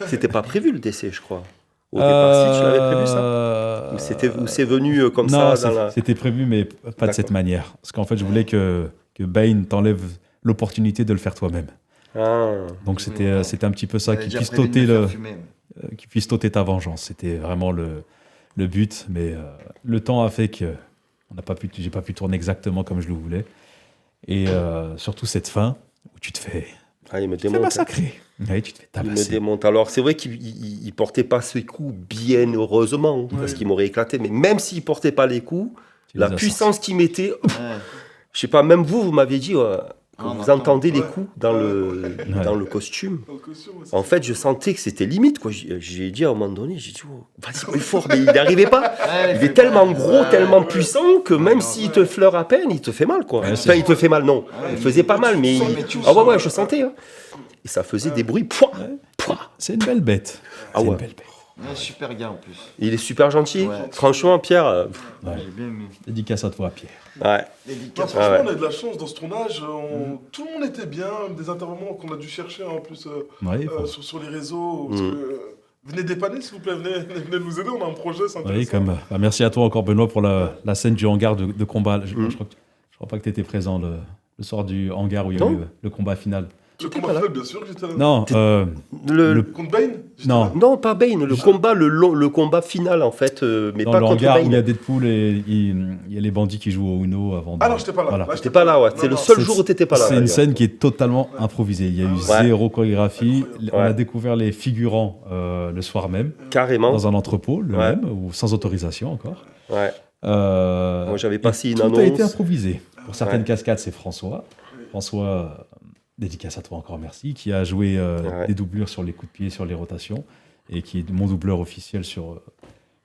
c'était pas prévu, le décès, je crois. Au départ, si tu l'avais prévu, ça? Ou c'est venu comme non, ça dans la... c'était prévu, mais pas de cette D'accord. manière. Parce qu'en fait, je voulais que Bane t'enlève l'opportunité de le faire toi-même. Ah. Donc c'était un petit peu ça, J'avais qu'il déjà puisse, prévu de me faire fumer, ouais. qu'il puisse t'ôter ta vengeance. C'était vraiment le but, mais le temps a fait que j'ai pas pu tourner exactement comme je le voulais. Et surtout cette fin, où tu te fais Ah, il me Tu te fais démonte. massacrer. Oui, tu te fais Il me tabasser. démonte. Alors, c'est vrai qu'il ne portait pas ses coups, bien heureusement, parce qu'il m'aurait éclaté. Mais même s'il ne portait pas les coups, Tu la les as puissance qu'il mettait, Ouais. je sais pas, même vous m'aviez dit, que Ah, on vous entend, entendez les ouais. coups dans le costume. Dans le costume, ouais, c'est En ça. fait, je sentais que c'était limite, quoi. J'ai dit à un moment donné, j'ai dit, oh, vas-y plus fort, mais il n'arrivait pas. Il est tellement gros, tellement puissant que même s'il te fleure à peine, il te fait mal, quoi. Ouais, Enfin, il te fait mal, non. Ouais, Il faisait pas mal, mais... tu le sens, mais tu le Ah ouais, sens, ouais, je sentais. Hein. Et ça faisait des bruits. Pouah, pouah. C'est une belle bête. Ah C'est ouais. une belle bête. Ouais, super gars en plus. Il est super gentil. Ouais. Franchement, Pierre... Ouais. J'ai bien aimé. Dédicace à toi, Pierre. ouais. Non, Dédicace. franchement, ouais. on a eu de la chance dans ce tournage. Tout le monde était bien. Des intervenants qu'on a dû chercher en plus Ouais, faut- sur les réseaux. Parce que, venez dépanner, s'il vous plaît. Venez nous aider. On a un projet, c'est intéressant. Oui, comme, merci à toi encore, Benoît, pour la scène du hangar de combat. Je crois pas que tu étais présent le soir du hangar où il y a Non. eu le combat final. Le combat final, bien sûr que j'étais là. Non, Le... Contre Bane j'étais non. là. Non, pas Bane, le combat final, en fait, mais Dans pas le contre hangar où il y a Bane. Deadpool et il y a les bandits qui jouent au Uno avant de... Ah non, j'étais pas là. Voilà. Là, T'étais pas là, ouais. Non, C'est le non. seul jour où t'étais pas là. C'est une d'ailleurs. scène qui est totalement improvisée. Il y a eu Ouais. zéro chorégraphie. Incroyable. On a Ouais. découvert les figurants le soir même, Carrément. dans un entrepôt, le Ouais. même, ou sans autorisation encore. Ouais. Moi, j'avais et passé une tout a été annonce. improvisé. Pour certaines Ouais. cascades, c'est François. François, dédicace à toi encore, merci, qui a joué Ouais. des doublures sur les coups de pied, sur les rotations, et qui est mon doubleur officiel sur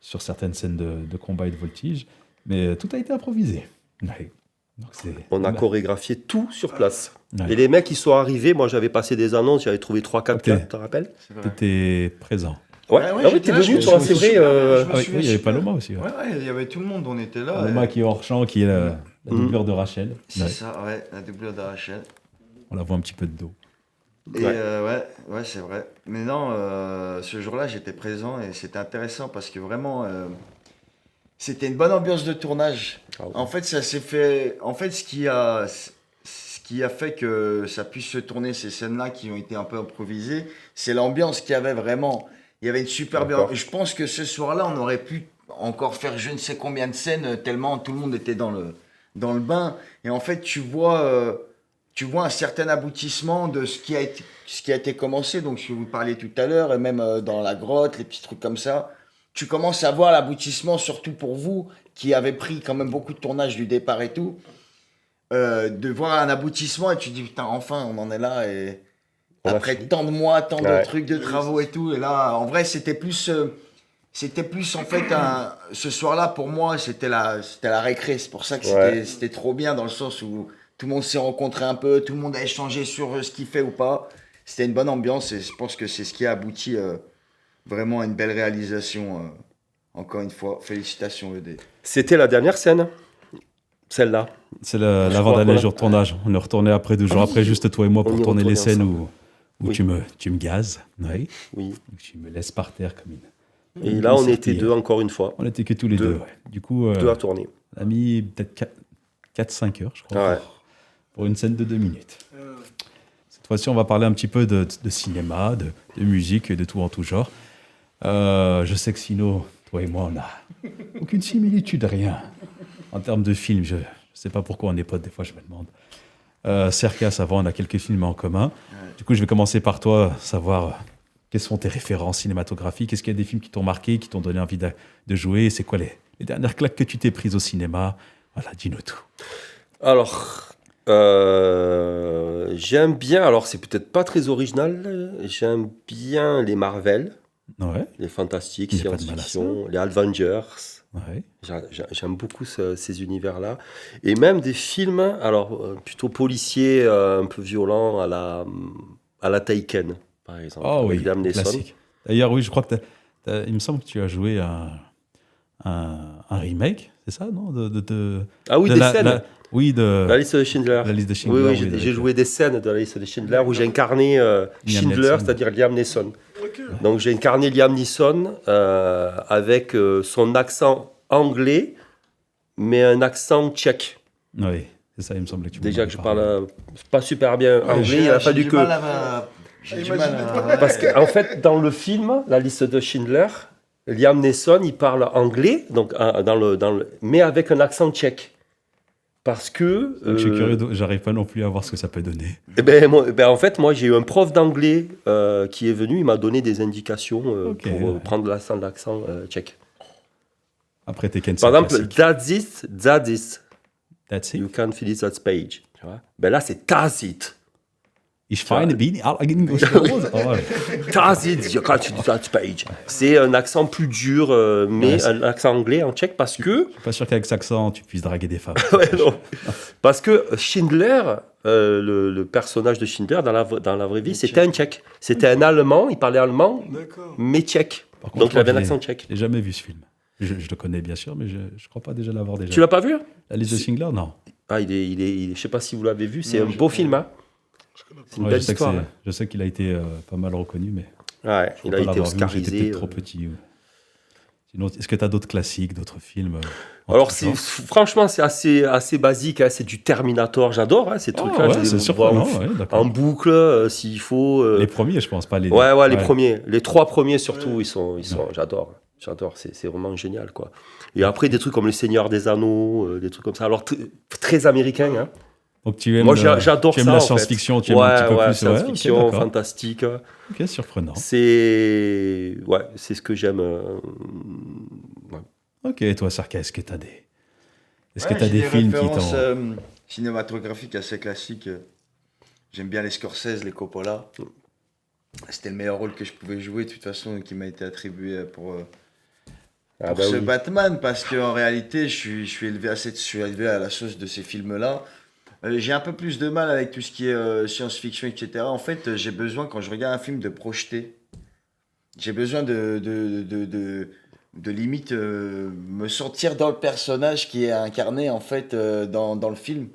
certaines scènes de combat et de voltige. Mais tout a été improvisé. Ouais. Donc On a chorégraphié tout sur place. Ouais. Et les mecs, ils sont arrivés. Moi, j'avais passé des annonces. J'avais trouvé 3-4 Ok. cas, tu te rappelles? C'est vrai. T'étais présent. Ouais, Ouais, ah oui, j'étais t'es là, je venu, me toi, suis- c'est vrai. je me Ah oui, suis oui, il y avait super- Paloma aussi. Ouais. Ouais, ouais, il y avait tout le monde, on était là. Paloma qui est hors champ, qui est la doublure de Rachel. C'est Ouais. ça, ouais, la doublure de Rachel. On la voit un petit peu de dos. Et Ouais. ouais, c'est vrai. Mais non, ce jour-là, j'étais présent et c'était intéressant parce que vraiment, c'était une bonne ambiance de tournage. Ah ouais. En fait, ça s'est fait. En fait, ce qui a fait que ça puisse se tourner ces scènes-là qui ont été un peu improvisées, c'est l'ambiance qu'il y avait vraiment. Il y avait une super bien. D'accord. Je pense que ce soir-là, on aurait pu encore faire je ne sais combien de scènes tellement tout le monde était dans le bain. Et en fait, tu vois un certain aboutissement de ce qui a été commencé. Donc, je vous parlais tout à l'heure, et même dans la grotte, les petits trucs comme ça. Tu commences à voir l'aboutissement, surtout pour vous, qui avez pris quand même beaucoup de tournage du départ et tout. De voir un aboutissement et tu te dis, putain, enfin, on en est là. Et On a après fini. tant de mois, tant Ouais. de trucs, de travaux et tout. Et là, en vrai, c'était plus en fait, ce soir-là, pour moi, c'était la récré. C'est pour ça que Ouais. c'était trop bien dans le sens où tout le monde s'est rencontré un peu, tout le monde a échangé sur ce qu'il fait ou pas. C'était une bonne ambiance et je pense que c'est ce qui a abouti vraiment à une belle réalisation. Encore une fois, félicitations ED. C'était la dernière scène, celle-là. C'est Je crois l'avant-dernier qu'on a- jour de tournage. On est retourné après 2 jours après, juste toi et moi, pour On y tourner les retournait scènes ensemble. où Oui. tu me gazes. Oui. Oui. Tu me laisses par terre comme une. Et là, on était serpillière. deux encore une fois. On était que tous les Deux. deux. Ouais. Du coup, Deux à tourner. on a mis peut-être 4-5 heures, je crois, Ouais. pour une scène de 2 minutes. Cette fois-ci, on va parler un petit peu de cinéma, de musique et de tout en tout genre. Je sais que Sino, toi et moi, on n'a aucune similitude, rien. En termes de films, je ne sais pas pourquoi on est potes, des fois je me demande. Serka, ça va, on a quelques films en commun. Du coup, je vais commencer par toi, savoir quelles sont tes références cinématographiques. Est-ce qu'il y a des films qui t'ont marqué, qui t'ont donné envie de jouer? C'est quoi les dernières claques que tu t'es prises au cinéma? Voilà, dis-nous tout. Alors, j'aime bien, alors c'est peut-être pas très original, j'aime bien les Marvel, Ouais, les fantastiques, Il y a pas de mal à science-fiction, les Avengers. ouais. J'aime beaucoup ces univers-là. Et même des films, alors plutôt policiers, un peu violents, à la Taken, par exemple. Oh oui, avec Liam Neeson. classique. D'ailleurs, oui, je crois que il me semble que tu as joué un remake, c'est ça, non Ah oui, de des la- scènes. la- Oui, de La liste de Schindler. la liste de Schindler. Oui, oui, j'ai d'accord. joué des scènes de la liste de Schindler où j'ai incarné Schindler, Neeson. c'est-à-dire Liam Neeson. Ok. Donc j'ai incarné Liam Neeson avec son accent anglais, mais un accent tchèque. Oui, c'est ça, il me semblait que tu Déjà m'en que je avais parlé. parle pas super bien anglais, il a fallu que... J'ai du mal à... Parce qu'en fait, dans le film, la liste de Schindler, Liam Neeson, il parle anglais, donc, mais avec un accent tchèque. Parce que... Donc, je suis curieux, j'arrive pas non plus à voir ce que ça peut donner. en fait, moi, j'ai eu un prof d'anglais qui est venu, il m'a donné des indications Ok, pour ouais. prendre l'accent tchèque. Après Tekken, Par c'est exemple, classique. that's it, That's it. you can finish that page. Tu vois, ben là, c'est Tazit. Ich feine bin English. Tazit, you can't do that page. C'est un accent plus dur, mais Ouais, un accent anglais en tchèque parce que. Je suis pas sûr qu'avec cet accent, tu puisses draguer des femmes. Ouais, non. Parce que Schindler, le personnage de Schindler dans la vraie vie, c'était un tchèque. C'était un Allemand, il parlait allemand, D'accord. mais tchèque. Par Donc il avait un je l'ai- accent tchèque. Je l'ai jamais vu ce film. Je le connais bien sûr, mais je crois pas déjà l'avoir déjà. Tu l'as pas vu? La liste de Schindler, non. Ah, je sais pas si vous l'avez vu, c'est Non, un je beau connais. film. Hein. C'est une Ouais, belle je sais que histoire. je sais qu'il a été pas mal reconnu, mais Ouais, je il crois a pas été l'avoir vu, j'étais oscarisé. peut-être trop petit. Ouais. Sinon, est-ce que tu as d'autres classiques, d'autres films en Alors, tout genre franchement, c'est assez basique. Hein, c'est du Terminator, j'adore ces trucs-là. ouais, je les c'est vois surprenant, en ouais, d'accord. en boucle, s'il faut. Les premiers, je pense, pas les Ouais, les premiers. Les 3 premiers, surtout, Ouais. ils sont, j'adore. C'est vraiment génial, quoi. Et après, des trucs comme Les Seigneurs des Anneaux, des trucs comme ça. Alors, très américain, hein. Donc tu aimes, Moi, j'adore tu aimes ça, la en fait. science-fiction, tu aimes un petit peu plus. science-fiction, Ouais, ok, d'accord. fantastique. Ok, surprenant. C'est ce que j'aime. Ouais. Ok, et toi, Sarka, est-ce que tu as des... Est-ce que Ouais, tu as j'ai des films qui références, t'ont... cinématographiques assez classiques. J'aime bien les Scorsese, les Coppola. C'était le meilleur rôle que je pouvais jouer, de toute façon, qui m'a été attribué pour Ah bah ce oui. Batman, parce qu'en réalité, je suis élevé à la sauce de ces films-là. J'ai un peu plus de mal avec tout ce qui est science-fiction, etc. En fait, j'ai besoin, quand je regarde un film, de projeter. J'ai besoin de limite me sentir dans le personnage qui est incarné, en fait, dans le film.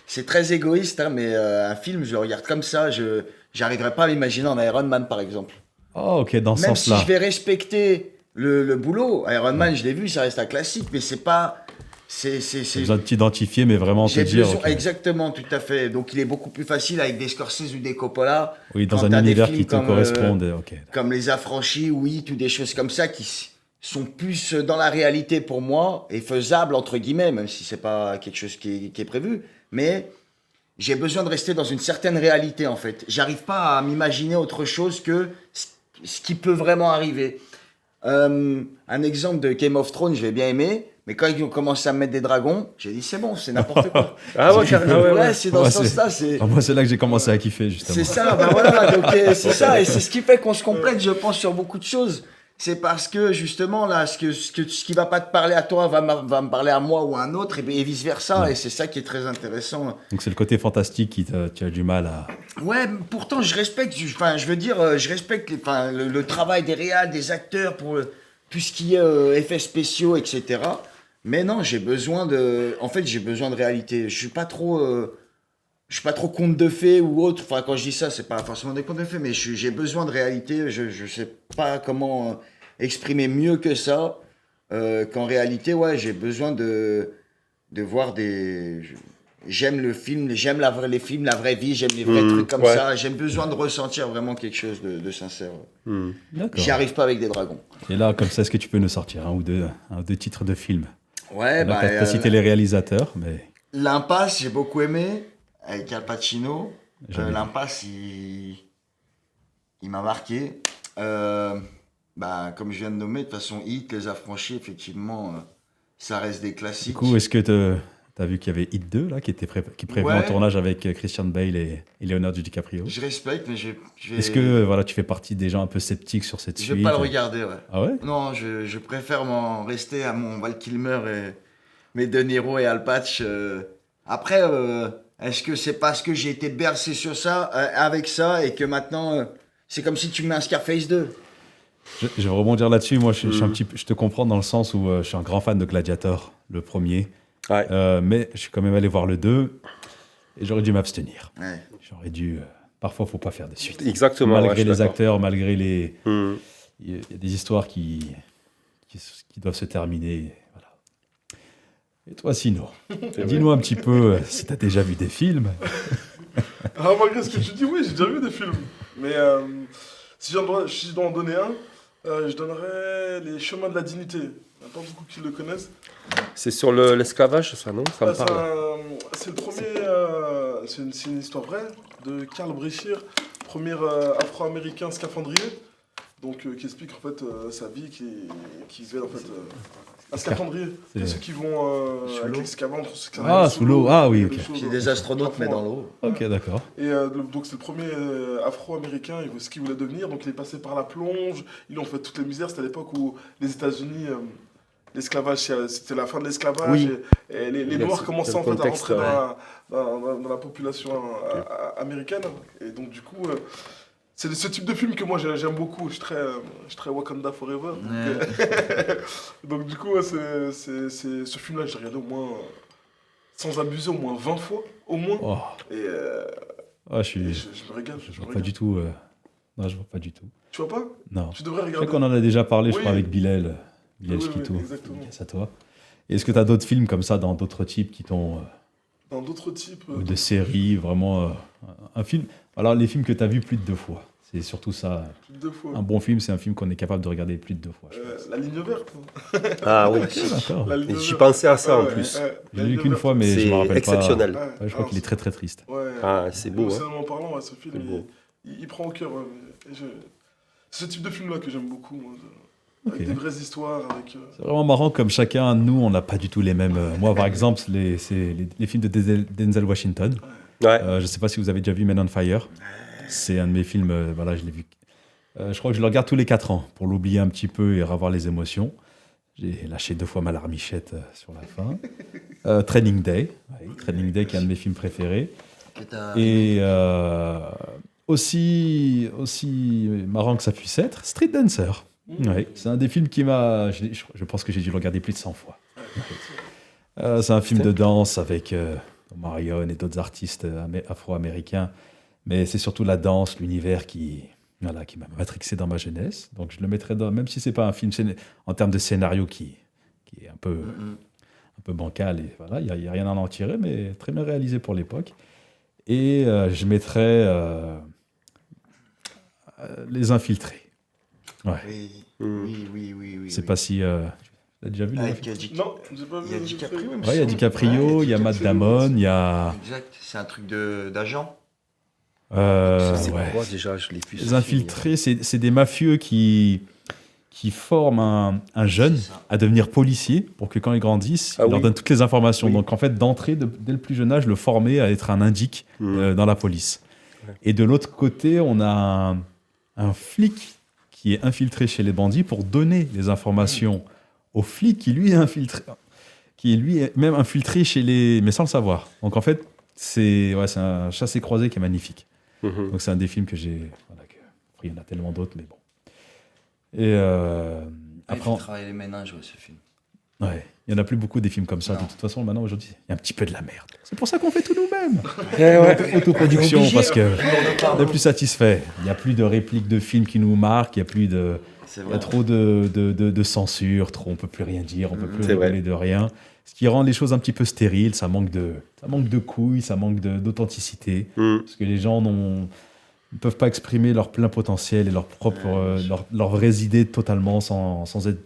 C'est très égoïste, hein, mais un film, je le regarde comme ça, je n'arriverai pas à m'imaginer en Iron Man, par exemple. Oh, ok, dans ce Même si sens-là. je vais respecter le boulot, Iron Man, je l'ai vu, ça reste un classique, mais c'est pas... Tu as besoin de t'identifier, mais vraiment te J'ai dire... besoin, ok. exactement, tout à fait. Donc il est beaucoup plus facile avec des Scorsese ou des Coppola, Oui, dans quand un t'as des univers films qui te comme, corresponde. Ok. comme Les Affranchis ou Hit ou des choses comme ça qui sont plus dans la réalité pour moi et faisables entre guillemets, même si c'est pas quelque chose qui est prévu. Mais j'ai besoin de rester dans une certaine réalité en fait. J'arrive pas à m'imaginer autre chose que ce qui peut vraiment arriver. Un exemple de Game of Thrones, je vais bien aimer, mais quand ils ont commencé à me mettre des dragons, j'ai dit c'est bon, c'est n'importe quoi. Ah ouais, carrément, ouais. C'est dans Ouais, ce sens-là, c'est... Ah, moi, c'est là que j'ai commencé à kiffer, justement. C'est ça, ben voilà, donc c'est ça, et c'est ce qui fait qu'on se complète, je pense, sur beaucoup de choses. C'est parce que justement, là, ce qui va pas te parler à toi va me parler à moi ou à un autre, et vice versa, et c'est ça qui est très intéressant. Donc c'est le côté fantastique qui tu as du mal à... Ouais, pourtant, je respecte, je veux dire, je respecte le travail des réals, des acteurs, pour tout ce qui est effets spéciaux, etc. Mais non, j'ai besoin de réalité. Je suis pas trop conte de fées ou autre. Enfin, quand je dis ça, c'est pas forcément des contes de fées, mais j'ai besoin de réalité. Je sais pas comment exprimer mieux que ça. Qu'en réalité, ouais, j'ai besoin de voir des... J'aime le film, j'aime les films, la vraie vie, j'aime les vrais trucs comme ouais. ça. J'ai besoin de ressentir vraiment quelque chose de sincère. D'accord. J'y arrive pas avec des dragons. Et là, comme ça, est-ce que tu peux nous sortir un ou deux titres de films? Ouais, Là, t'as cité les réalisateurs, mais... L'Impasse, j'ai beaucoup aimé, avec Al Pacino. Jamais vu. L'Impasse, il m'a marqué. Comme je viens de nommer, de toute façon, Hit, Les Affranchis, effectivement, ça reste des Du classiques. coup, est-ce que tu as vu qu'il y avait Hit 2, là, qui prévoit Ouais. un tournage avec Christian Bale et Leonardo DiCaprio? Je respecte, mais Est-ce que voilà, tu fais partie des gens un peu sceptiques sur cette je suite? vais pas le regarder, ouais. Ah ouais? Non, je préfère m'en rester à mon Val Kilmer et mes De Niro et Al Patch. Après, est-ce que c'est parce que j'ai été bercé sur ça, avec ça, et que maintenant, c'est comme si tu me mets un Scarface 2? Je vais rebondir là-dessus. Moi, je suis je te comprends dans le sens où je suis un grand fan de Gladiator, le premier. Ouais. Mais je suis quand même allé voir le 2 et j'aurais dû m'abstenir. Ouais. J'aurais dû... parfois, il ne faut pas faire de suite. Exactement. ouais, je Malgré suis les d'accord. acteurs, malgré les... Mhm. Il y a des histoires qui doivent se terminer. Voilà. Et toi, Sino, dis-nous un petit peu si tu as déjà vu des films. Ah, malgré ce que tu dis, oui, j'ai déjà vu des films. Mais si je dois en donner un, je donnerais Les Chemins de la Dignité. Il n'y a pas beaucoup qui le connaissent. C'est sur l'esclavage, ça, non? Ça me parle. C'est le premier. C'est une histoire vraie de Karl Brechir, premier afro-américain scaphandrier. Donc, qui explique en fait sa vie qui vivait en fait Un scaphandrier. C'est- Ceux qui vont Sous avec l'eau. les scaphandres. Ah, sous l'eau. Ah oui, ok. C'est des astronautes, mais dans l'eau. Ok, d'accord. Et donc c'est le premier afro-américain, ce qu'il voulait devenir. Donc il est passé par la plonge, ils ont fait toutes les misères. C'était à l'époque où les États-Unis, l'esclavage, c'était la fin de l'esclavage. Oui. Et les Il a- Noirs c'est commençaient le en fait à contexte, rentrer ouais. dans la population américaine. Et donc du coup, c'est ce type de film que moi j'aime beaucoup. Je suis très Wakanda Forever. Donc du coup, ce film-là, j'ai regardé au moins, sans abuser, au moins 20 fois. Au moins. Oh, Et ah, je me régale. je me vois pas régale. du tout. Non, je vois pas du tout. Tu vois pas? Non. Tu devrais Je sais regarder. qu'on en a déjà parlé, je Oui. crois, avec Bilal. Bilal Oui, Chiquito. exactement. Dédicace à toi. Et est-ce que tu as d'autres films comme ça dans d'autres types qui t'ont. Dans d'autres types. Ou de séries, vraiment. Un film. Alors, les films que tu as vus plus de 2 fois. C'est surtout ça. Plus de 2 fois. Un bon film, c'est un film qu'on est capable de regarder plus de 2 fois. Je pense. La ligne verte. Ah oui. D'accord. La ligne Et j'y verte. pensais à ça en Ouais, plus. ouais, J'ai la vu ligne qu'une verte. fois, mais je me C'est rappelle exceptionnel. pas. Ouais, je crois qu'il est très très triste. Ouais. Ah, c'est beau. Hein. Émotionnellement parlant, ouais, ce film, C'est beau. il prend au cœur. C'est ce type de film-là que j'aime beaucoup. Moi, avec Ok. des vraies histoires. C'est vraiment marrant comme chacun, nous, on n'a pas du tout les mêmes. Moi, par exemple, c'est les films de Denzel Washington. Ouais. Je ne sais pas si vous avez déjà vu Men on Fire. C'est un de mes films, voilà, je l'ai vu. Je crois que je le regarde tous les 4 ans pour l'oublier un petit peu et revoir les émotions. J'ai lâché 2 fois ma larmichette sur la fin. Training Day. Oui, Training Day qui est un de mes films préférés. Et aussi marrant que ça puisse être, Street Dancer. Ouais, c'est un des films qui m'a... Je pense que j'ai dû le regarder plus de 100 fois. C'est un film de danse avec Marion et d'autres artistes afro-américains. Mais c'est surtout la danse, l'univers qui m'a matrixé dans ma jeunesse. Donc je le mettrais dans... Même si c'est pas un film en termes de scénario qui est un peu bancal. Et voilà, il n'y a rien à en tirer, mais très bien réalisé pour l'époque. Et je mettrais Les Infiltrés. Ouais. Oui. C'est pas si... tu l'as déjà vu, Avec Non, j'ai pas vu. il y a DiCaprio. Ouais, il y a DiCaprio, il y a Matt Damon, il y a... Exact, c'est un truc d'agent. C'est ouais. quoi déjà? Je l'ai vu. Les Infiltrés, c'est des mafieux qui forment un jeune C'est ça. à devenir policier pour que quand il grandisse, Ah il leur oui. donne toutes les informations. Oui. Donc en fait, d'entrée, dès le plus jeune âge, le former à être un indique dans la police. Ouais. Et de l'autre côté, on a un flic qui est infiltré chez les bandits pour donner les informations au flic qui lui est infiltré, qui lui est même infiltré chez les... mais sans le savoir. Donc en fait, c'est un chassé-croisé qui est magnifique. Mhm. Donc c'est un des films que j'ai... Voilà, après, il y en a tellement d'autres, mais bon. Et Il après, faut travailler les méninges, ouais, ce film. ouais, il n'y en a plus beaucoup des films comme ça. Non. De toute façon, maintenant, aujourd'hui, il y a un petit peu de la merde. C'est pour ça qu'on fait tout nous-mêmes. ouais. Autoproduction, Obligé. parce que on est plus satisfait. Il n'y a plus de répliques de films qui nous marquent, il y a plus de... C'est Il y vrai. a trop de censure, on ne peut plus rien dire, on ne peut plus C'est vrai. rigoler de rien. Ce qui rend les choses un petit peu stériles, ça manque de couilles, ça manque d'authenticité. Parce que les gens ne peuvent pas exprimer leur plein potentiel et leurs vraies idées totalement sans être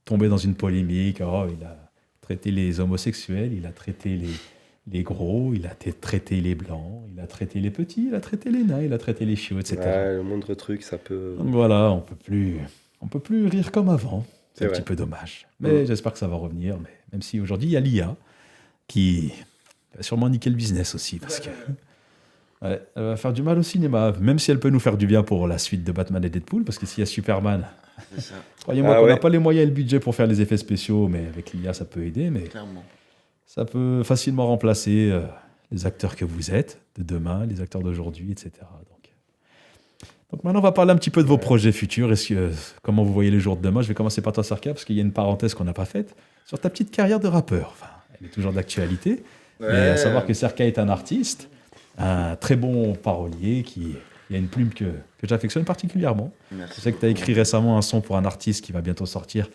tombés dans une polémique. Oh, il a traité les homosexuels, il a traité les gros, il a traité les blancs, il a traité les petits, il a traité les nains, il a traité les chiots, etc. Ouais, le moindre truc, ça peut. Donc voilà, on peut plus rire comme avant. C'est C'est un vrai. petit peu dommage. Mais j'espère que ça va revenir. Mais même si aujourd'hui, il y a l'IA qui va sûrement niquer le business aussi. Parce que ouais, elle va faire du mal au cinéma. Même si elle peut nous faire du bien pour la suite de Batman et Deadpool. Parce que s'il y a Superman, C'est ça, croyez-moi Ah qu'on n'a ouais. pas les moyens et le budget pour faire les effets spéciaux. Mais avec l'IA, ça peut aider. Mais clairement. ça peut facilement remplacer les acteurs que vous êtes de demain, les acteurs d'aujourd'hui, etc. Donc maintenant, on va parler un petit peu de vos projets futurs. Comment vous voyez les jours de demain? Je vais commencer par toi, Sarka, parce qu'il y a une parenthèse qu'on n'a pas faite sur ta petite carrière de rappeur. Enfin, elle est toujours d'actualité. Mais à savoir que Sarka est un artiste, un très bon parolier, qui a une plume que j'affectionne particulièrement. Merci. Je sais que tu as écrit récemment un son pour un artiste qui va bientôt sortir.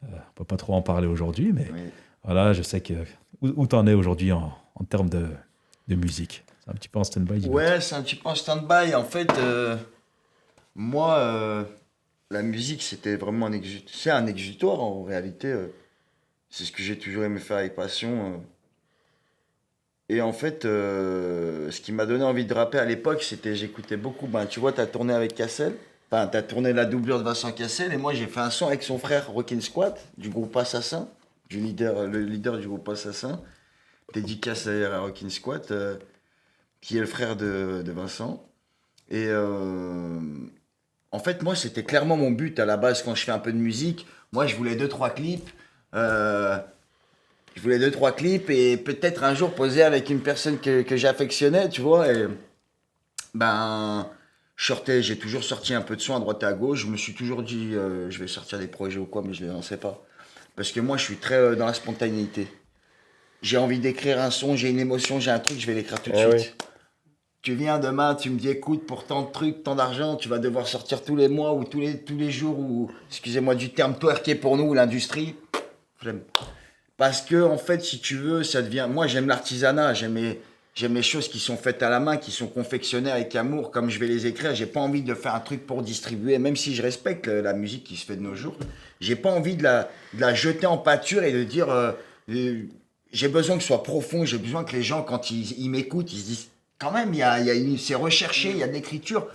On ne peut pas trop en parler aujourd'hui, mais Oui. voilà, je sais que où tu en es aujourd'hui en termes de musique. C'est un petit peu en stand-by. j'imagine. Ouais, c'est un petit peu en stand-by. En fait, moi, la musique, c'était vraiment c'est un exutoire en réalité. C'est ce que j'ai toujours aimé faire avec passion. Et en fait, ce qui m'a donné envie de rapper à l'époque, c'était j'écoutais beaucoup. Ben, tu vois, t'as tourné avec Cassel. Enfin, t'as tourné la doublure de Vincent Cassel. Et moi, j'ai fait un son avec son frère Rockin' Squat du groupe Assassin. le leader du groupe Assassin. Dédicace d'ailleurs à Rockin' Squat, qui est le frère de Vincent. Et en fait, moi, c'était clairement mon but à la base quand je fais un peu de musique. Moi, je voulais 2-3 clips. Et peut-être un jour poser avec une personne que j'affectionnais, tu vois. Et ben, j'ai toujours sorti un peu de son à droite et à gauche. Je me suis toujours dit, je vais sortir des projets ou quoi, mais je ne les lançais pas. Parce que moi, je suis très dans la spontanéité. J'ai envie d'écrire un son, j'ai une émotion, j'ai un truc, je vais l'écrire tout de suite. Oui. Tu viens demain, tu me dis écoute, pour tant de trucs, tant d'argent, tu vas devoir sortir tous les mois ou tous les jours, ou excusez-moi du terme, twerker pour nous, l'industrie. J'aime. Parce que, en fait, si tu veux, ça devient. Moi, j'aime l'artisanat, j'aime les choses qui sont faites à la main, qui sont confectionnées avec amour, comme je vais les écrire. J'ai pas envie de faire un truc pour distribuer, même si je respecte la musique qui se fait de nos jours. J'ai pas envie de la jeter en pâture et de dire. J'ai besoin que ce soit profond, j'ai besoin que les gens, quand ils m'écoutent, ils se disent quand même, c'est recherché, il y a de l'écriture.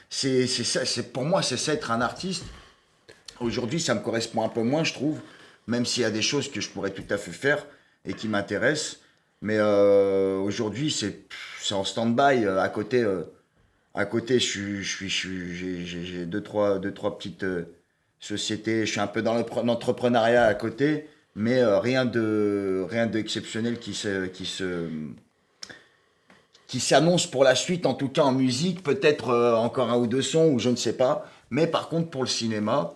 C'est ça, pour moi, c'est ça être un artiste. Aujourd'hui, ça me correspond un peu moins, je trouve, même s'il y a des choses que je pourrais tout à fait faire et qui m'intéressent. Mais aujourd'hui, c'est en stand-by. À côté, j'ai deux, trois petites sociétés. Je suis un peu dans l'entrepreneuriat à côté. Mais rien d'exceptionnel qui s'annonce pour la suite, en tout cas en musique, peut-être encore un ou deux sons, ou je ne sais pas. Mais par contre, pour le cinéma,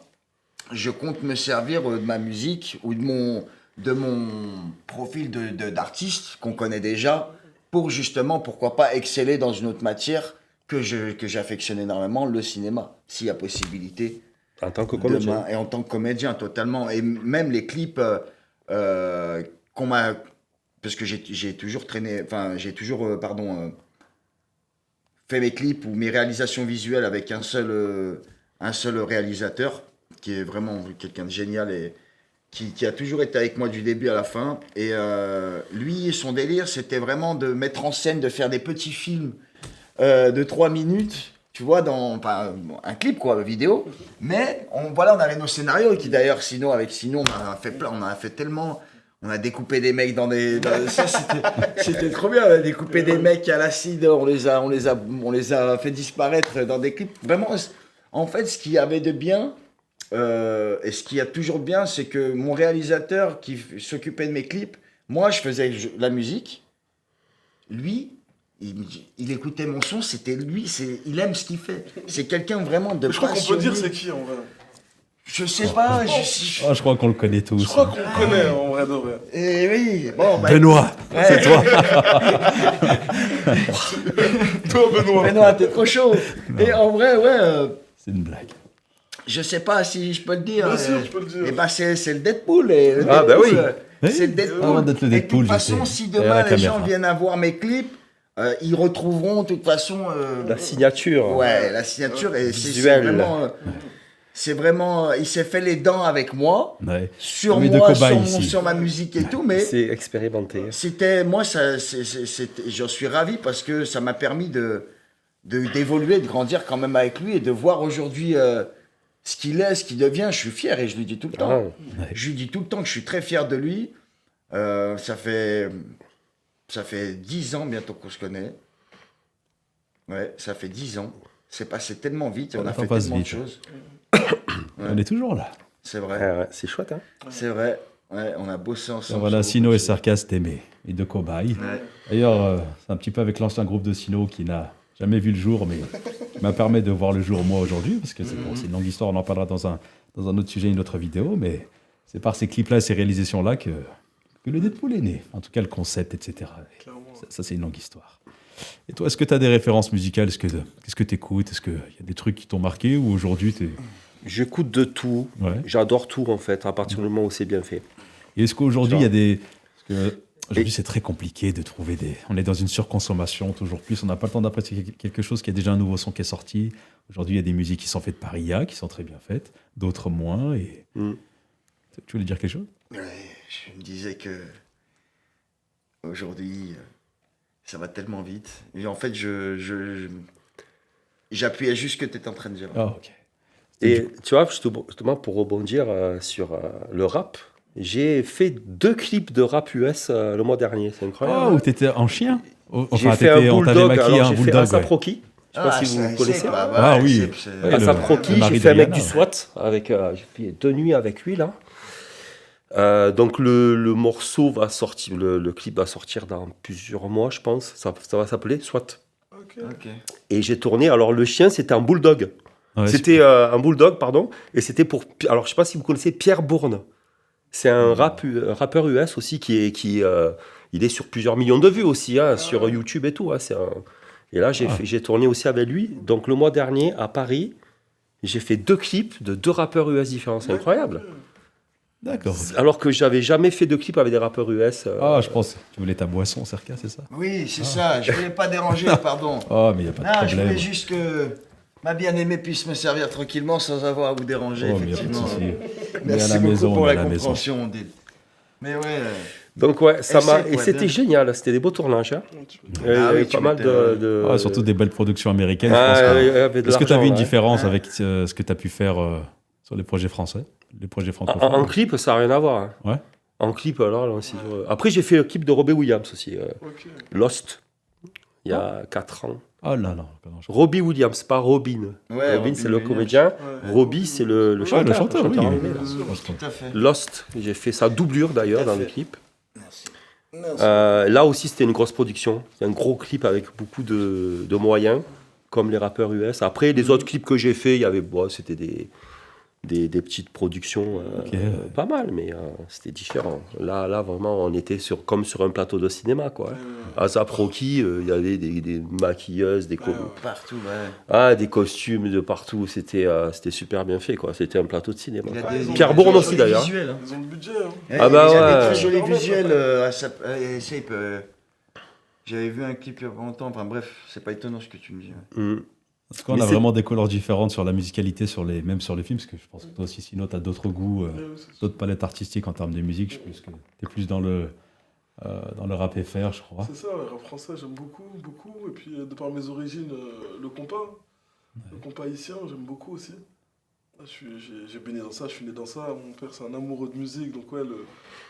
je compte me servir de ma musique ou de mon profil d'artiste qu'on connaît déjà, pour justement, pourquoi pas, exceller dans une autre matière que j'affectionne énormément, le cinéma, s'il y a possibilité. En tant que comédien. Et en tant que comédien, totalement. Et même les clips qu'on m'a... Parce que j'ai toujours fait mes clips ou mes réalisations visuelles avec un seul réalisateur, qui est vraiment quelqu'un de génial et qui a toujours été avec moi du début à la fin. Et lui, son délire, c'était vraiment de mettre en scène, de faire des petits films de 3 minutes, tu vois, dans un clip, quoi, vidéo. Mais on avait nos scénarios, qui d'ailleurs, avec Sino, on en a fait plein, on en a fait tellement. On a découpé des mecs ça, c'était trop bien. On a découpé des mecs à l'acide, on les a fait disparaître dans des clips. Vraiment, en fait, ce qu'il y avait de bien, et ce qu'il y a toujours de bien, c'est que mon réalisateur qui s'occupait de mes clips, moi, je faisais la musique. Lui, il écoutait mon son, c'était lui, il aime ce qu'il fait. C'est quelqu'un vraiment de Je crois qu'on passionné. peut dire c'est qui en vrai. Je sais pas, Je crois qu'on le connaît tous. Je crois qu'on le connaît en vrai de vrai. Et oui, bon, Benoît, ouais. c'est toi. Toi Benoît. Mais non, t'es trop chaud. Et en vrai, ouais, C'est une blague. je sais pas si je peux le dire. Bien sûr, tu peux le dire. Et ben c'est le Deadpool. Et le Ah, bah Deadpool, oui. c'est le Deadpool. Avant d'être le Et de Deadpool, toute façon, j'étais si derrière demain la les gens caméra. viennent à voir mes clips, ils retrouveront de toute façon La signature. ouais, la signature. Et c'est Visuelle. vraiment... c'est vraiment... Il s'est fait les dents avec moi, Ouais. sur Mais de moi, cobaye ici. sur ma musique et tout, mais... C'est expérimenté. C'était, moi, j'en suis ravi parce que ça m'a permis d'évoluer, de grandir quand même avec lui et de voir aujourd'hui ce qu'il est, ce qu'il devient. Je suis fier et je lui dis tout le temps. Ah. Je lui dis tout le temps que je suis très fier de lui. Ça fait 10 ans bientôt qu'on se connaît. Ouais, ça fait 10 ans. C'est passé tellement vite et on Le a temps fait passe tellement de vite. choses. On est toujours là. C'est vrai, Ouais, c'est chouette, hein. c'est vrai. Ouais, on a bossé ensemble. Voilà, sur Sino beaucoup et de choses. Sarcas t'aimaient. Et de cobayes. Ouais. D'ailleurs, c'est un petit peu avec l'ancien groupe de Sino qui n'a jamais vu le jour, mais qui m'a permis de voir le jour moi aujourd'hui, parce que c'est bon, c'est une longue histoire, on en parlera dans un autre sujet, une autre vidéo, mais c'est par ces clips-là, ces réalisations-là que le Deadpool est né. En tout cas, le concept, etc. Et Clairement. ça, c'est une longue histoire. Et toi, est-ce que tu as des références musicales? Qu'est-ce que tu écoutes? Est-ce qu'il y a des trucs qui t'ont marqué ou aujourd'hui t'es... J'écoute de tout. Ouais. J'adore tout, en fait, à partir du moment où c'est bien fait. Et est-ce qu'aujourd'hui, il y a des... Parce que aujourd'hui, Et- c'est très compliqué de trouver des... On est dans une surconsommation toujours plus. On n'a pas le temps d'apprécier quelque chose qui a déjà un nouveau son qui est sorti. Aujourd'hui, il y a des musiques qui sont faites par IA, qui sont très bien faites, d'autres moins. Et... Mm. Tu voulais dire quelque chose? Ouais, je me disais que aujourd'hui, ça va tellement vite. Et en fait, j'appuyais juste ce que tu étais en train de dire. Ah, ok. Et tu vois, justement, pour rebondir sur le rap, J'ai fait 2 clips de rap US le mois dernier, c'est incroyable. Oh, où t'étais en chien? J'ai Enfin, fait un on t'avait bulldog, maquillé alors un j'ai fait bulldog. ASAP Ouais. Rocky, je sais pas si vous connaissez. Ah oui. Ouais, ASAP le Rocky, mari j'ai fait un mec de du Rihanna, SWAT, avec, j'ai fait 2 nuits avec lui là. Donc le morceau va sortir, le clip va sortir dans plusieurs mois, je pense. Ça va s'appeler SWAT. Ok. Et j'ai tourné. Alors le chien, c'était un bulldog. Ouais, C'était un bulldog, pardon. Et c'était pour. Alors je sais pas si vous connaissez Pierre Bourne. C'est un rappeur US aussi il est sur plusieurs millions de vues aussi, hein, sur YouTube et tout. Hein, Et là j'ai tourné aussi avec lui. Donc le mois dernier à Paris, j'ai fait 2 clips de 2 rappeurs US différents. C'est incroyable. D'accord. Alors que j'avais jamais fait de clip avec des rappeurs US. Ah, je pense que tu voulais ta boisson, Serka, c'est ça? Oui, c'est ça. Je voulais pas déranger, pardon. Oh, mais il n'y a pas de Non, je problème. voulais juste que ma bien-aimée puisse me servir tranquillement sans avoir à vous déranger, Oh, mais il y a pas de effectivement. souci. On est à Merci la beaucoup maison, pour on est à la la maison. compréhension, Odile. Mais ouais. Donc ouais, ça Et m'a c'est et quoi, c'était bien. génial. C'était des beaux tournages. Hein. Il y Ah avait oui, tu pas mal m'étais- de... Ah, surtout des belles productions américaines. je Ah, pense que- il y avait de Est-ce que tu as vu une l'argent, ouais. différence Ouais. avec ce que tu as pu faire sur les projets français, les projets En francophones? clip, ça n'a rien à voir. Hein. Ouais. En clip, alors là, après, j'ai fait le clip de Robbie Williams aussi, Ok. Lost, il y a 4 ans. Oh là là. Robbie Williams, pas Robin. Ouais, Robin, c'est le Williams. comédien. Ouais. Robbie, c'est le Ouais, chanteur. le chanteur, oui. anglais. Bien sûr. Tout à fait. Lost, j'ai fait sa doublure d'ailleurs Tout à dans le fait. clip. Merci. Merci. Là aussi, c'était une grosse production. C'est un gros clip avec beaucoup de moyens, comme les rappeurs US. Après, les autres clips que j'ai fait, il y avait, c'était des petites productions, Ok. pas mal, mais c'était différent. Là, vraiment, on était comme sur un plateau de cinéma, quoi. ASAP Rocky, il y avait des maquilleuses, Partout, ouais. des costumes de partout. C'était super bien fait, quoi. C'était un plateau de cinéma. Il a Ouais, des- Pierre il a Bourne des aussi, jolis d'ailleurs. visuels, hein. Ils ont le budget. Hein. Ah bah il a ouais. des très jolis Ouais. visuels. J'avais vu un clip il y a pas longtemps. Enfin bref, c'est pas étonnant ce que tu me dis. Ouais. Mm. Parce qu'on Mais a c'est- vraiment des couleurs différentes sur la musicalité, même sur les films, parce que je pense que toi aussi, sinon, tu as d'autres goûts, Ouais, c'est sûr. d'autres palettes artistiques en termes de musique. Je pense que tu es plus dans le rap FR, je crois. C'est ça, le rap français, j'aime beaucoup, beaucoup. Et puis, de par mes origines, le compas. Le compas haïtien, j'aime beaucoup aussi. J'ai baigné dans ça, je suis né dans ça. Mon père, c'est un amoureux de musique. Donc, ouais,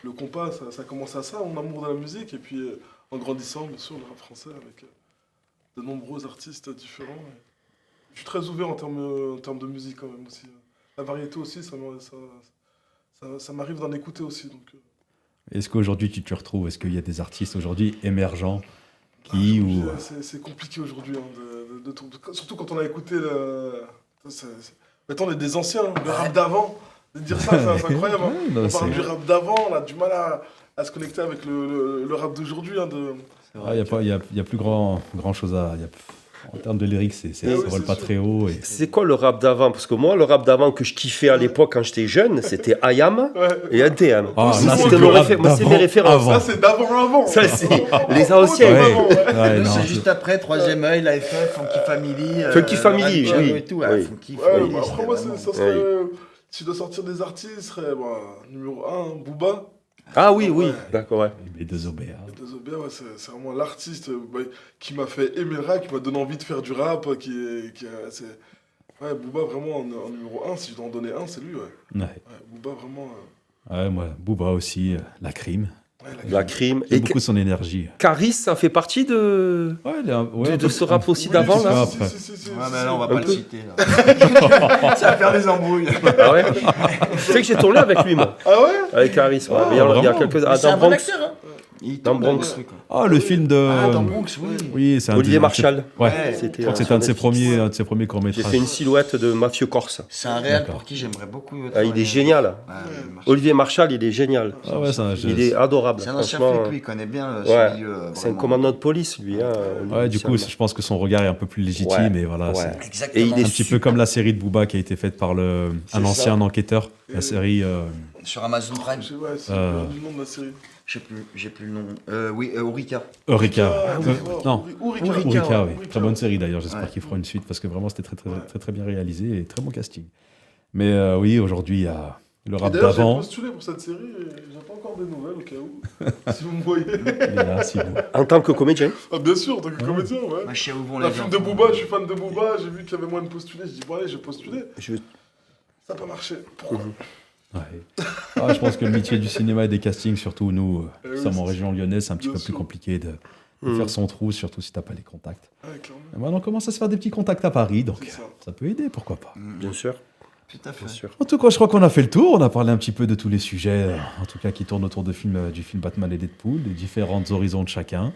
le compas, ça commence à ça, mon amour de la musique. Et puis, en grandissant, bien sûr, le rap français avec de nombreux artistes différents. Et je suis très ouvert en termes de musique, quand même, aussi. La variété aussi, ça m'arrive d'en écouter aussi. Donc, Est-ce qu'aujourd'hui, tu te retrouves? Est-ce qu'il y a des artistes aujourd'hui émergents qui ou... C'est compliqué aujourd'hui, hein, surtout quand on a écouté Maintenant, on est des anciens, hein, le rap d'avant. De dire ça, c'est incroyable. Hein. Ouais, non, On parle c'est- du rap d'avant, on a du mal à se connecter avec le rap d'aujourd'hui. Hein, Il y a plus grand chose à... En termes de lyrics, ça oui, vole c'est pas sûr. très haut. Et... C'est quoi le rap d'avant? Parce que moi, le rap d'avant que je kiffais à l'époque quand j'étais jeune, c'était IAM Ouais. et NTM. Ah, C'est là, moi, c'est le le rap moi, c'est mes références. avant. Ça, c'est d'avant. Ça, c'est les anciens. Ouais. Ouais. Ouais, Nous, non, c'est juste après, Troisième œil, la FF, Funky Family. Funky Family, Rancho oui. Et tout, Oui. Funky Ouais, Family, bah, c'était après, moi, vraiment- ça serait. Si je dois sortir des artistes, ce serait numéro 1, Booba. Ah oui, oui, Ouais. d'accord, ouais. les deux OBA. Et Deux Obia, ouais, c'est vraiment l'artiste qui m'a fait aimer le rap, qui m'a donné envie de faire du rap. Ouais, Booba, vraiment, en numéro 1, si je dois en donner un, c'est lui. Ouais. Ouais. Ouais, Booba, vraiment. Ouais, moi, Booba aussi, la crime. Ouais, La crime. J'aime Et beaucoup son énergie. Caris, ça fait partie de Ouais, ce rap aussi Oui, d'avant, si, là. si, après. si, Ouais, mais là, on va Un pas le peu. citer. Là. Ça va faire des embrouilles. Ah ouais. Tu sais que j'ai tourné avec lui, moi. Ah ouais Avec Caris. Ouais. Ah, Mais il y a vraiment quelques... C'est un dans bon Bronx. acteur, hein. Il Dans tourne Bronx. des trucs, quoi. Ah, le film de... Ah, dans Bronx, oui. Oui, c'est Olivier un Marshall. Ouais, Ouais, je C'était crois que c'est sur un de ses Netflix. premiers J'ai courts-métrages. fait une silhouette de mafieux corse. C'est un réel D'accord. pour qui j'aimerais beaucoup. Ah, il travailler. est génial. Ouais, Olivier Marshall, il est génial. Ah ouais, Il est adorable. C'est un ancien Franchement, flic, lui, il connaît bien ouais. ce milieu. c'est un vraiment. commandant de police, lui. Hein, Ouais, du coup, je pense que son regard est un peu plus légitime. Ouais, Et voilà, ouais. c'est Exactement. Et il est un petit peu comme la série de Booba qui a été faite par un ça. ancien enquêteur. La série... Sur Amazon Prime. Je sais pas, c'est le nom de la série. J'ai plus le nom. Oui, Eureka. Eureka. Ah, oui, Non, Ourika. Eureka, oui. Ourika. Très bonne série d'ailleurs. J'espère Ouais. qu'ils feront une suite parce que vraiment c'était très bien réalisé et très bon casting. Mais oui, aujourd'hui, il y a le Et rap d'ailleurs, j'ai d'avant. postulé pour cette série et j'attends encore des nouvelles au cas où. Si vous me voyez. Il est là, si vous. En tant que comédien. Ah, bien sûr, en tant que comédien, ouais. Moi, je sais où vont La les film gens. de Booba, je suis fan de Booba, j'ai vu qu'il y avait moyen de postuler, je dis bon allez, j'ai postulé. Je- Ça n'a pas marché. Pourquoi Ouais. Ah, je pense que le métier du cinéma et des castings, surtout nous, oui, sommes en c'est région lyonnaise, c'est un petit Bien peu plus sûr. compliqué de faire son trou, surtout si t'as pas les contacts. Ouais, clairement. Et maintenant, on commence à se faire des petits contacts à Paris, donc C'est ça. ça peut aider, pourquoi pas. Bien sûr, Tout à fait. bien sûr. En tout cas, je crois qu'on a fait le tour. On a parlé un petit peu de tous les sujets, en tout cas qui tournent autour du film Batman et Deadpool, des différents horizons de chacun.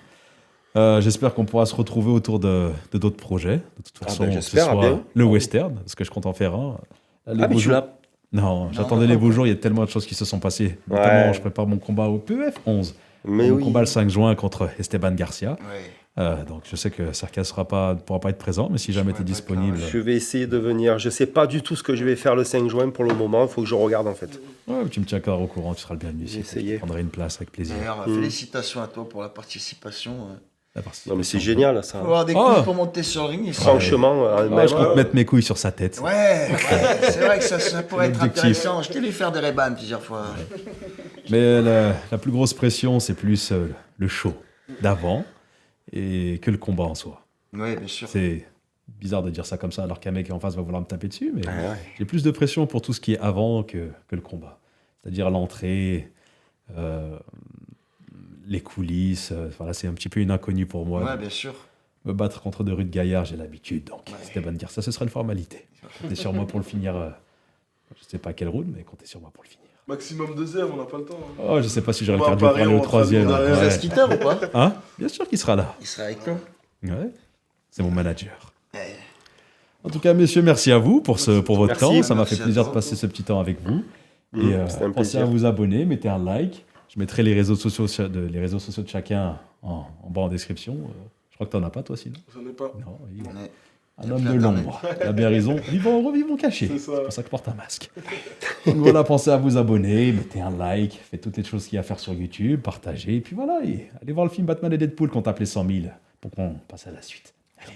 J'espère qu'on pourra se retrouver autour de d'autres projets. De toute façon, que ce j'espère, soit bien. le western, parce que je compte en faire un. Là, les Ah, mais beaux tu jours- l'as. Non, j'attendais les beaux jours. Il y a tellement de choses qui se sont passées. Notamment, je prépare mon combat au PEF 11. Mais mon oui. combat le 5 juin contre Esteban Garcia. Ouais. Donc, je sais que Sarkaz ne pourra pas être présent, mais si jamais tu es pourrais pas être disponible. là, Je vais essayer de venir. Je sais pas du tout ce que je vais faire le 5 juin pour le moment. Il faut que je regarde en fait. Ouais, tu me tiens encore au courant, tu seras le bienvenu. J'ai Je essayé. prendrai une place avec plaisir. D'ailleurs, félicitations à toi pour la participation. La participation. Non mais c'est génial ça. Faut avoir des Oh. coups pour monter sur le ring. il faut- Franchement, Ouais, je compte mettre mes couilles sur sa tête. Ouais, c'est vrai que ça pourrait être L'objectif. intéressant. Je t'ai vu faire des Ray-Ban plusieurs fois. Mais la plus grosse pression, c'est plus le show d'avant et que le combat en soi. Ouais, bien sûr. C'est bizarre de dire ça comme ça alors qu'un mec en face va vouloir me taper dessus, mais Ouais, ouais. j'ai plus de pression pour tout ce qui est avant que le combat. C'est-à-dire l'entrée, les coulisses. Voilà, c'est un petit peu une inconnue pour moi. Ouais, bien sûr. Me battre contre de rudes gaillards, j'ai l'habitude. Donc, Ouais. Esteban Garcia, ce sera une formalité. Comptez sur moi pour le finir. Je sais pas à quel round, mais comptez sur moi pour le finir. Maximum deuxième, on n'a pas le temps. hein. Oh, je sais pas si j'aurais On le va cardio pour parier aller au entre troisième. nous derrière. Vous Ouais. êtes skitter ou pas? Hein? Bien sûr qu'il sera là. Il sera avec toi. Ouais. C'est mon manager. Ouais. En tout cas, messieurs, merci à vous pour votre Merci. temps. Ça m'a Merci fait à plaisir toi. de passer ce petit temps avec vous. Et C'était un pensez plaisir. à vous abonner, mettez un like. Je mettrai les réseaux sociaux de chacun en bas en description. Je crois que t'en as pas, toi, sinon. J'en ai pas. Non, Ouais. un homme de l'ombre. Il a bien raison. Revivons cachés. C'est C'est ça. pour ça que je porte un masque. Donc voilà, pensez à vous abonner, mettez un like, faites toutes les choses qu'il y a à faire sur YouTube, partagez. Et puis voilà, et allez voir le film Batman et Deadpool qu'on tape les 100 000 pour qu'on passe à la suite. Allez.